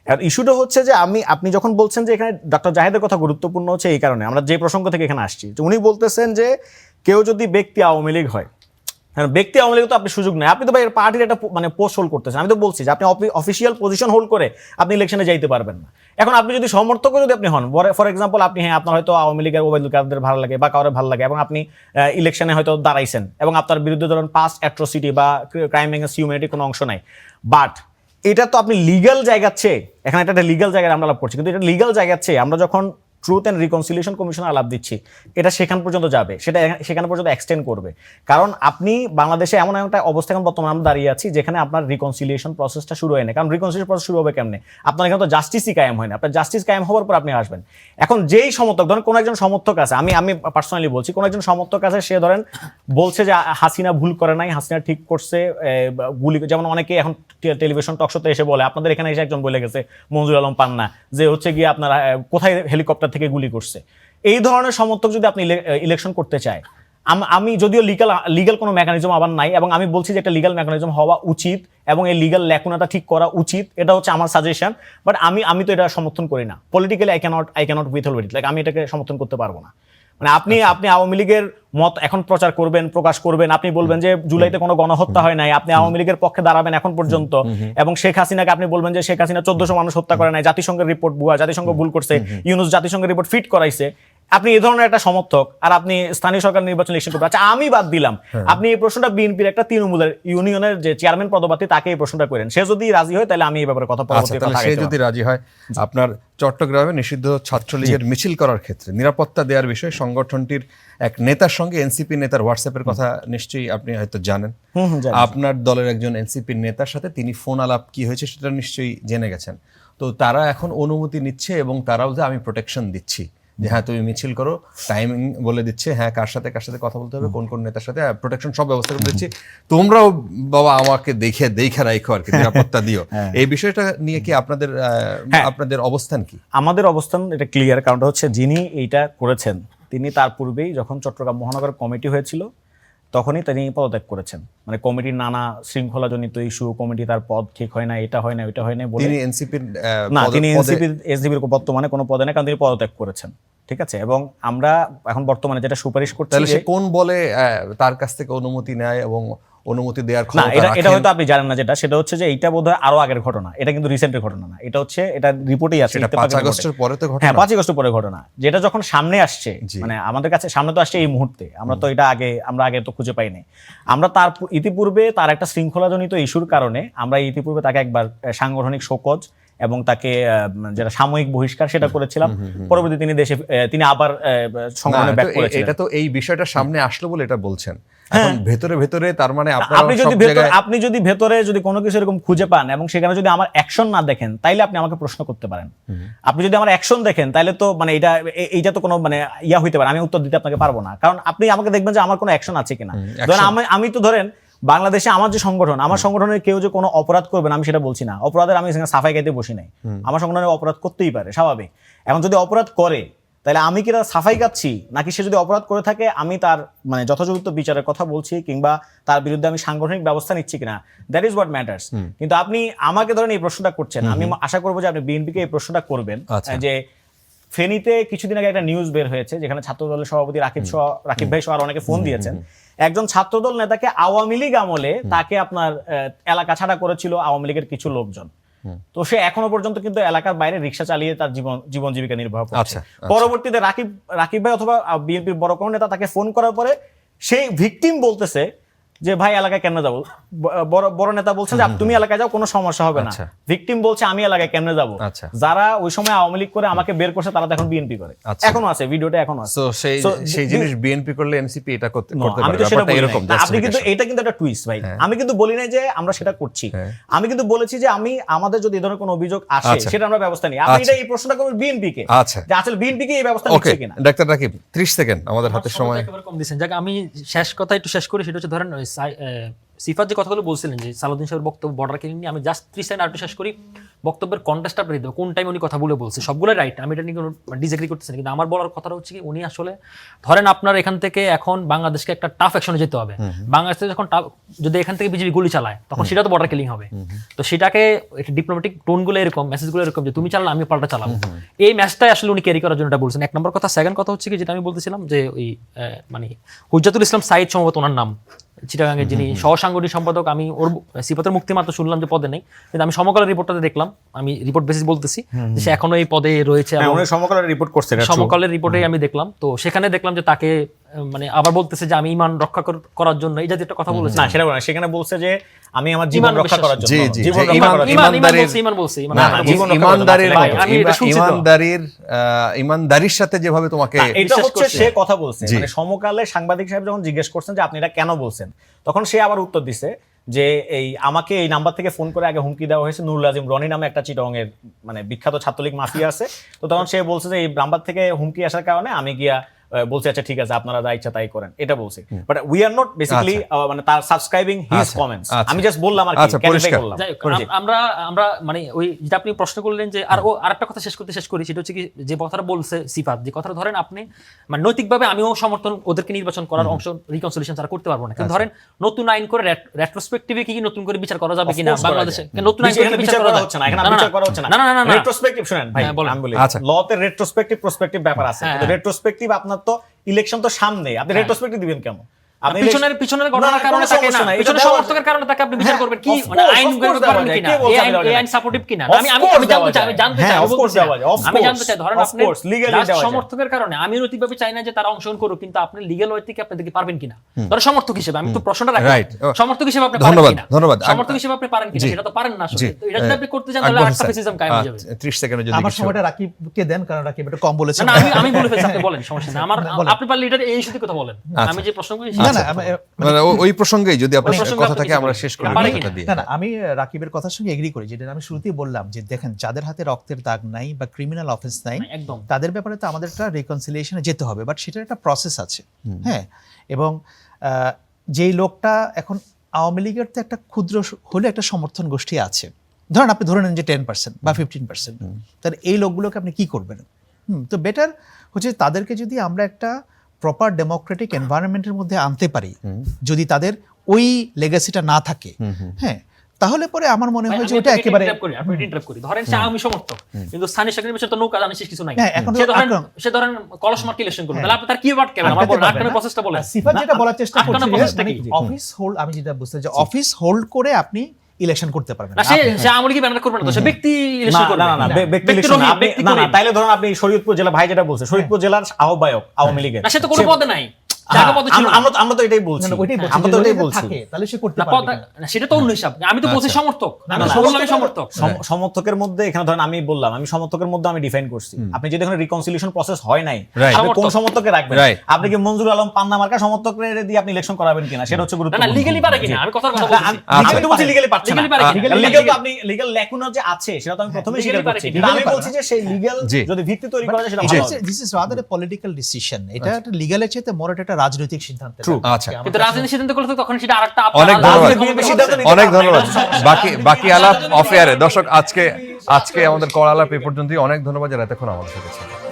আর ইস্যুটা হচ্ছে যে আপনি যখন বলছেন যে এখানে ডক্টর জাহেদের কথা গুরুত্বপূর্ণ হচ্ছে এই কারণে, আমরা যে প্রসঙ্গ থেকে এখানে আসছি, যে উনি বলতেছেন যে কেউ যদি ব্যক্তি আওয়ামী লীগ হয়, হ্যাঁ, ব্যক্তি আওয়ামী লীগ তো আপনি সুযোগ নেই, আপনি তো ভাই পার্টির একটা মানে পোস্ট হোল্ড করতেছেন। আমি তো বলছি যে আপনি অফিসিয়াল পজিশন হোল্ড করে আপনি ইলেকশনে যাইতে পারবেন না। এখন আপনি যদি সমর্থক যদি আপনি হন, ফর এক্সাম্পল আপনি, হ্যাঁ, আপনার হয়তো আওয়ামী লীগের ওবায়দুল কাদের ভালো লাগে বা কারোর ভালো লাগে, এবং আপনি ইলেকশনে হয়তো দাঁড়াইছেন এবং আপনার বিরুদ্ধে ধরুন পাস্ট অ্যাট্রোসিটি বা ক্রাইম এগেইনস্ট হিউম্যানিটি কোনো অংশ নাই, বাট এটা তো আপনি লিগ্যাল জায়গাচ্ছে, এখানে একটা লিগ্যাল জায়গায় আমরা আলাপ করছি, কিন্তু এটা লিগ্যাল জায়গাচ্ছে আমরা যখন ট্রুথ অ্যান্ড রিকনসিলিয়েশন কমিশনে আলাপ দিচ্ছি, এটা সেখান পর্যন্ত যাবে, সেটা সেখানে পর্যন্ত এক্সটেন্ড করবে। কারণ আপনি বাংলাদেশে এমন একটা অবস্থা এখন বর্তমানে আমরা দাঁড়িয়ে আছি যেখানে আপনার রিকনসিলিয়েশন প্রসেসটা শুরু হয় না। কারণ রিকনসিলিয়েশন প্রসেস শুরু হবে কেমনে? আপনার এখানে তো জাস্টিসই কায়েম হয় না। আপনার জাস্টিস কায়েম হওয়ার পর আপনি আসবেন। এখন যেই সমর্থক, ধরেন কোনো একজন সমর্থক আছে, আমি পার্সোনালি বলছি, কোনো একজন সমর্থক আছে, সে ধরেন বলছে যে হাসিনা ভুল করে নাই, হাসিনা ঠিক করছে, গুলি, যেমন অনেকে এখন টেলিভিশন টকশোতে এসে বলে, আপনাদের এখানে এসে একজন বলে গেছে মঞ্জুর আলম পান্না, যে হচ্ছে গিয়ে আপনারা কোথায় হেলিকপ্টার থেকে গুলি করছে। এই ধরনের সমর্থক যদি আপনি ইলেকশন করতে চায়, আমি যদিও লিগ্যাল কোনো মেকানিজম আবার নাই, এবং আমি বলছি যে একটা লিগ্যাল মেকানিজম হওয়া উচিত এবং এই লিগ্যাল ল্যাকুনাটা ঠিক করা উচিত, এটা হচ্ছে আমার সাজেশন। বাট আমি তো এটা সমর্থন করি না politically, I cannot withhold it, like আমি এটাকে সমর্থন করতে পারবো না। মানে আপনি আওয়ামী লীগের মত এখন প্রচার করবেন, প্রকাশ করবেন, আপনি বলবেন যে জুলাইতে কোনো গণহত্যা হয় নাই, আপনি আওয়ামী লীগের পক্ষে দাঁড়াবেন এখন পর্যন্ত, এবং শেখ হাসিনাকে আপনি বলবেন যে শেখ হাসিনা 1400 মানুষ হত্যা করে নাই, জাতিসংঘের রিপোর্ট ভুয়া, জাতিসংঘ ভুল করছে, ইউনুস জাতিসংঘের রিপোর্ট ফিট করাইছে, আপনি এই ধরনের একটা সমর্থক, আর আপনি স্থানীয় সরকার নির্বাচন ইলেকশন করবেন। আচ্ছা, আমি বাদ দিলাম, আপনি এই প্রশ্নটা বিএনপির একটা তৃণমূলের ইউনিয়নের যে চেয়ারম্যান পদপ্রার্থী, তাকে এই প্রশ্নটা করেন, সে যদি রাজি হয় তাহলে আমি এই ব্যাপারে কথা বলতে। সে যদি রাজি হয়, আপনার চট্টগ্রামে নিষিদ্ধ ছাত্রলীগের মিছিল করার ক্ষেত্রে নিরাপত্তা দেওয়ার বিষয়ে সংগঠনটির এক নেতার সঙ্গে এনসিপি নেতার হোয়াটসঅ্যাপের কথা নিশ্চয়ই আপনি হয়তো জানেন। আপনার দলের একজন এনসিপি নেতার সাথে তিনি ফোন আলাপ কি হয়েছে সেটা নিশ্চয়ই জেনে গেছেন। তো তারা এখন অনুমতি নিচ্ছে এবং তারাও যে আমি প্রোটেকশন দিচ্ছি, যে হ্যাঁ তুমি মিছিল করো, টাইমিং বলে দিচ্ছে, হ্যাঁ কার সাথে কথা বলতে হবে, কোন কোন নেতার সাথে, প্রোটেকশন সব ব্যবস্থা করে দিচ্ছি, তোমরাও বাবা আমাকে দেখে রাখো আর কি, নিরাপত্তা দিও। এই বিষয়টা নিয়ে কি আপনাদের অবস্থান কি? আমাদের অবস্থান এটা ক্লিয়ার। কারণটা হচ্ছে, যিনি এইটা করেছেন তিনি তার পূর্বেই যখন চট্টগ্রাম মহানগর কমিটি হয়েছিল তখনই তিনি পদত্যাগ করেছেন। মানে কমিটির নানা শৃঙ্খলাজনিত ইস্যু, কমিটি তার পদ ঠিক হয় না, এটা হয় না, ওইটা হয় না বলে তিনি এনসিপির না, তিনি এসডিবির বর্তমানে কোনো পদে না, কারণ তিনি পদত্যাগ করেছেন। ঠিক আছে, এবং আমরা এখন বর্তমানে যেটা সুপারিশ করছি, তাহলে সে কোন বলে তার কাছ থেকে অনুমতি নেয় এবং অনুমতি দেওয়ার না, এটা হয়তো আপনি জানেন না, সেটা হচ্ছে যে এইটা বোধহয় আরো আগের ঘটনা, এটা কিন্তু রিসেন্টের ঘটনা না, এটা হচ্ছে এটা রিপোর্টেই আছে, 5 আগস্টের পরে তো ঘটনা। হ্যাঁ, 5 আগস্টের পরে ঘটনা, যেটা যখন সামনে আসছে, মানে আমাদের কাছে সামনে তো আসছে এই মুহূর্তে, আমরা তো এটা আগে তো খুঁজে পাইনি। আমরা তার ইতিপূর্বে তার একটা শৃঙ্খলাজনিত ইস্যুর কারণে আমরা ইতিপূর্বে তাকে একবার সাংগঠনিক শোকজ এবং তাকে যেটা সাময়িক বহিষ্কার সেটা করেছিলাম। পরবর্তী তিনি আবার সংগঠনে ব্যাক করেছিলেন। এটা তো এই বিষয়টা সামনে আসলো বলে এটা বলছেন। এখন ভেতরে তার মানে আপনি যদি ভেতরে যদি কোনো কিছু এরকম খুঁজে পান এবং সেখানে যদি আমার অ্যাকশন না দেখেন, তাইলে আপনি আমাকে প্রশ্ন করতে পারেন। আপনি যদি আমার অ্যাকশন দেখেন তাহলে তো মানে এইটা তো কোনো মানে ইয়া হইতে পারে, আমি উত্তর দিতে আপনাকে পারবো না, কারণ আপনি আমাকে দেখবেন যে আমার কোনো অ্যাকশন আছে কিনা। ধরেন আমি তো ধরেন বাংলাদেশে আমার যে সংগঠন, আমার সংগঠনের কেউ যে কোনো অপরাধ করবেন আমি সেটা বলছি না, অপরাধের আমি সাফাই গাইতে বসি নাই, আমার সংগঠনে অপরাধ করতেই পারে, স্বাভাবিক। এখন যদি অপরাধ করে তাহলে আমি কি তার সাফাই গাচ্ছি, নাকি সে যদি অপরাধ করে থাকে আমি তার মানে যথাযথ বিচারের কথা বলছি, কিংবা তার বিরুদ্ধে আমি সাংগঠনিক ব্যবস্থা নিচ্ছি কিনা, দ্যাট ইজ হোয়াট ম্যাটার্স। কিন্তু আপনি আমাকে ধরেন এই প্রশ্নটা করছেন, আমি আশা করবো যে আপনি বিএনপিকে এই প্রশ্নটা করবেন যে ফেনীতে কিছুদিন আগে একটা নিউজ বের হয়েছে যেখানে ছাত্রদলের সভাপতি রাকিব ভাই সহ আর অনেকে ফোন দিয়েছেন, একজন ছাত্রদল নেতাকে আওয়ামী লীগ আমলে তাকে আপনার এলাকা ছাড়া করেছিল আওয়ামী লীগের কিছু লোকজন। তো সে এখনো পর্যন্ত কিন্তু এলাকার বাইরে রিক্সা চালিয়ে তার জীবন জীবিকা নির্বাহ করছে। পরবর্তীতে রাকিব ভাই অথবা বিএনপির বড় কোনো নেতা তাকে ফোন করার পরে সেই ভিকটিম বলতেছে যে ভাই এলাকায় কেন যাবো, বড় বড় নেতা বলছে যে তুমি এলাকায় যাও কোনো সমস্যা হবে না, আচ্ছা। ভিকটিম বলছে আমি এলাকায় কেমনে যাবো। আচ্ছা। যারা ওই সময় আওয়ামী লীগ করে আমাকে বের করছে তারা তো এখন বিএনপি করে, আচ্ছা। এখনো আছে, ভিডিওটা এখনো আছে। সো সেই So, সেই জিনিস বিএনপি করলে এনসিপি এটা করতে No, করতে আমি পারে, তো সেটা ব্যাপারটা বলি এরকম নাই। না, আপনি কিন্তু এটা কিন্তু একটা টুইস্ট ভাই, আমি কিন্তু বলি নাই যে আমরা সেটা করছি, আমি কিন্তু বলেছি যে আমি আমাদের যদি এই ধরনের কোনো অভিযোগ আসে আচ্ছা। সেটা আমরা ব্যবস্থা নিই। আপনি আচ্ছা। এটা এই প্রশ্নটা করবেন বিএনপি কে, আচ্ছা। যে আসলে বিএনপি কে এই ব্যবস্থা ওকে নিচ্ছে কিনা। ডাক্তার রাকিব 30 সেকেন্ড আমাদের হাতে সময়। একেবারে কম দিচ্ছেন। যাক আমি শেষ কথা একটু শেষ করি, সেটা হচ্ছে ধরেন ওই সিফাত যে কথাগুলো বলছিলেন যে সালাউদ্দিন সাহেবের বক্তব্য বর্ডার কিনে নিয়ে, আমি জাস্ট 3 সেকেন্ড আর একটু শেষ করি। বক্তব্যের কন্টেস্টটা আপনি দেবো, কোন টাইম উনি কথা বলে বলছে, সবগুলো রাইট, আমি এটা নিয়ে কোনো ডিসএগ্রি করতেছি না, কিন্তু আমার বলার কথাটা হচ্ছে কি উনি আসলে ধরেন আপনার এখান থেকে এখন বাংলাদেশকে একটা টাফ অ্যাকশনে যেতে হবে, বাংলাদেশ থেকে যখন যদি এখান থেকে বিজেপি গুলি চালায় তখন সেটা তো বর্ডার কিলিং হবে। তো সেটাকে ডিপ্লোম্যাটিক টোনগুলো এরকম, মেসেজগুলো এরকম যে তুমি চালালে আমি পাল্টা চালাবো, এই ম্যাচটাই আসলে উনি ক্যারি করার জন্য এটা বলছেন। এক নম্বর কথা। সেকেন্ড কথা হচ্ছে কি যেটা আমি বলতেছিলাম যে ওই মানে হুজ্জাতুল ইসলাম সাইদ সম্ভবত ওনার নাম, চিটাগাঙ্গের যিনি সহসাংগঠনিক সম্পাদক, আমি ওর সিফাতের মুক্তি মাত্র শুনলাম যে পদে নেই, কিন্তু আমি সমকালের রিপোর্টটাতে দেখলাম, আমি রিপোর্ট বেসিস বলতেছি যে সে এখনো এই পদে রয়েছে, হ্যাঁ, এবং উনি সমকালের রিপোর্ট করছে, এটা true। সমকালের রিপোর্টে আমি দেখলাম। তো সেখানে দেখলাম যে তাকে মানে আবার বলতেছে যে আমি ইমান রক্ষা করার জন্য, এই জাতীয় একটা কথা বলেছে। না সেটা বলে না, সেখানে বলছে যে আমি আমার জীবন ইমান রক্ষা বিশ্বাস। করার জন্য, জি, জি, জীবন জি, রক্ষা করার জন্য। ইমান বলছে না, জীবন রক্ষা করার জন্য। ইমানদারির ভাই, আমি এটা শুনছি তো। ইমানদারির সাথে যেভাবে তোমাকে না, এটা বিশ্বাস হচ্ছে করছে। সে কথা বলছে, জি। মানে সমকালে সাংবাদিক সাহেব যখন জিজ্ঞেস করছেন যে আপনি এটা কেন বলছেন, তখন সে আবার উত্তর দিছে যে এই আমাকে এই নাম্বার থেকে ফোন করে আগে হুমকি দেওয়া হয়েছে, নুরুল আজিম রনি নামে একটা চিটংয়ের মানে বিখ্যাত ছাত্রলীগ মাফিয়া আছে। তো তখন সে বলছে যে এই নাম্বার থেকে হুমকি আসার কারণে আমি গিয়া বলছি আচ্ছা ঠিক আছে আপনারা যা ইচ্ছা তাই করেন, এটা বলছে। But we are not basically মানে তার সাবস্ক্রাইবিং হিজ আচ্ছা, কমেন্টস, আচ্ছা। আমি জাস্ট বললাম আর কি, আচ্ছা, clarify পরিষ্কার। করলাম। যাই হোক, আমরা মানে ওই যেটা আপনি প্রশ্ন করলেন যে আরেকটা কথা শেষ করি, সেটা হচ্ছে কি যে কথাটা বলছে সিফাত, যে কথাটা ধরেন আপনি মানে নৈতিকভাবে আমিও সমর্থন ওদেরকে নির্বাচন করার অংশ রিকনসিলিয়েশন ছাড়া করতে পারবো না, কিন্তু ধরেন নতুন আইন করে রেট্রোস্পেক্টিভে কি নতুন করে বিচার করা যাবে কিনা বাংলাদেশে, নতুন আইন করে বিচার করা হচ্ছে না, এখানে বিচার করা হচ্ছে না। না রেট্রোস্পেক্টিভ শুনেন ভাই, হ্যাঁ, বলেন। আমি বলি আচ্ছা। লতে রেট্রোস্পেক্টিভ প্রসপেক্টিভ ব্যাপার আছে, হ্যাঁ, কিন্তু রেট্রোস্পেক্টিভ আপনার তো ইলেকশন তো সামনে, আপনি রেট্রোস্পেক্টিভ দিবেন কেন? আপনি পিছনের ঘটনার কারণে তাকে না, পিছনের সমর্থকের কারণে তাকে আপনি বিচার করবেন কি, মানে আইন করতে পারবেন কিনা, এই আইন সাপোর্টিভ কিনা। আমি জানতে চাই, আমি জানতে চাই ধরেন আপনি সমর্থকের কারণে, আমি নৈতিকভাবে চাই না যে তারা অংশগ্রহণ করুক, কিন্তু আপনি লিগ্যাল ওয়ে থেকে আপনি দেখতে পারবেন কিনা, ধরেন সমর্থক হিসেবে, আমি তো প্রশ্নটা রাখি, Right. সমর্থক হিসেবে আপনি পারেন ধন্যবাদ, কিনা, ধন্যবাদ। সমর্থক হিসেবে আপনি পারেন কিনা, জি। সেটা তো পারেন না আসলে। জি। তো এটা যদি আপনি করতে চান তাহলে আটটা ফেসিজম কায়েম হয়ে যাবে। 30 সেকেন্ডে যদি আমার কিছু- সময়টা রাকিবকে দেন, কারণ রাকিব একটু কম বলেছেন। না আমি বলে ফেলছি, আপনি বলেন, সমস্যা নেই আমার, বলেন। আপনি পারলে এটা এই ইস্যুতে কথা বলেন, আমি যে প্রশ্ন করি না না মানে ওই প্রসঙ্গেই যদি আপনার ওই প্রসঙ্গে কথা আপনি থাকে কিছু আমরা বলেন। শেষ করি পারে বিষয়টা কিনা? দিয়ে। না না আমি রাকিবের কথার সঙ্গে এগ্রি করি, যেটা আমি শুরুতেই বললাম যে দেখেন যাদের হাতে রক্তের দাগ নাই বা ক্রিমিনাল অফেন্স নাই, একদম তাদের ব্যাপারে তো আমাদের একটা রিকনসিলিয়েশনে যেতে হবে, বাট সেটার একটা প্রসেস আছে। হ্যাঁ, এবং যেই লোকটা এখন আওয়ামী লীগের তো একটা ক্ষুদ্র হলে একটা সমর্থন গোষ্ঠী আছে, ধরেন আপনি ধরে নেন যে 10% বা 15%, তাহলে এই লোকগুলোকে আপনি কি করবেন? তো বেটার হচ্ছে তাদেরকে যদি আমরা একটা প্রপার ডেমোক্রেটিক এনভায়রনমেন্টের মধ্যে আনতে পারি, যদি তাদের ওই লেগাসিটা না থাকে, হ্যাঁ, তাহলে পরে আমার মনে হয় যে ওটা একেবারে ইন্টারাপ্ট করি। ধরেন সে আমি সমর্থক, কিন্তু স্থানীয় সরকারের বিষয়ে তো নৌকা জানিস কিছু নাই, হ্যাঁ, এখন সে ধরেন কলস মার্ক ইলেকশন করবে, তাহলে আপনি তার কি ওয়ার্ড কেমন, আমার বলেন আটকানোর প্রসেসটা বলেন। সিফাত যেটা বলার চেষ্টা করছে আটকানোর যে প্রসেসটা মানে কি? অফিস হোল্ড, আমি যেটা বুঝতে যে অফিস হোল্ড করে আপনি ইলেকশন করতে পারবেন না, সে আমলি কি ব্যানার করবে না, তো সে ব্যক্তি ইলেকশন করবে। ব্যক্তি ইলেকশন না, আপনি না তাইলে ধরুন আপনি শরীয়তপুর জেলা, ভাই যেটা বলছে শরীয়তপুর জেলার আহ্বায়ক আওয়ামী লীগের, না সে তো কোনো পদে নাই, জায়গা পদে ছিল না। আমরা তো এটাই বলছি, আমরা তো এটাই বলছি, তাহলে সে করতে না, পারবে না, সেটা তো অন্য হিসাব, আমি তো বলছি সমর্থক, আমি না, বললাম আমি সমর্থক। সমর্থকের মধ্যে এখানে ধরেন আমি বললাম আমি সমর্থকের মধ্যে আমি ডিফাইন করছি, আপনি যদি এখানে রিকনসিলিয়েশন প্রসেস হয় নাই, Right. আপনি কোন সমর্থকে রাখবেন? Right. আপনি কি মঞ্জুর আলম পান্না মার্কা সমর্থকের দিয়ে আপনি ইলেকশন করাবেন কিনা, সেটা হচ্ছে না গুরুত্বপূর্ণ। লিগ্যালি পারে কিনা, আমি কথার কথা বলছি। আমি তো বলছি লিগ্যালি পারছে না, Legally পারে কিনা? লিগ্যাল তো আপনি লিগ্যাল ল্যাকুনা যে আছে সেটা তো আমি প্রথমেই স্বীকার legally পারে করছি, কিনা? কিন্তু আমি বলছি যে সেই লিগ্যাল জি। যদি ভিত্তি তৈরি করা যায় সেটা ভালো হবে। This is rather a political decision, এটা একটা লিগ্যালের চেয়ে মোর একটা রাজনৈতিক সিদ্ধান্ত। আচ্ছা, কিন্তু রাজনীতি সিদ্ধান্ত করলে তখন সেটা আরেকটা অনেক ধন্যবাদ, সিদ্ধান্ত নিতে অনেক পারবে না, ধন্যবাদ। এটা বাকি আলাপ অফ এয়ারে। দর্শক, আজকে আমাদের কল আলাপ এই পর্যন্তই। অনেক ধন্যবাদ যারা এতক্ষণ আমাদের সাথে ছিলেন।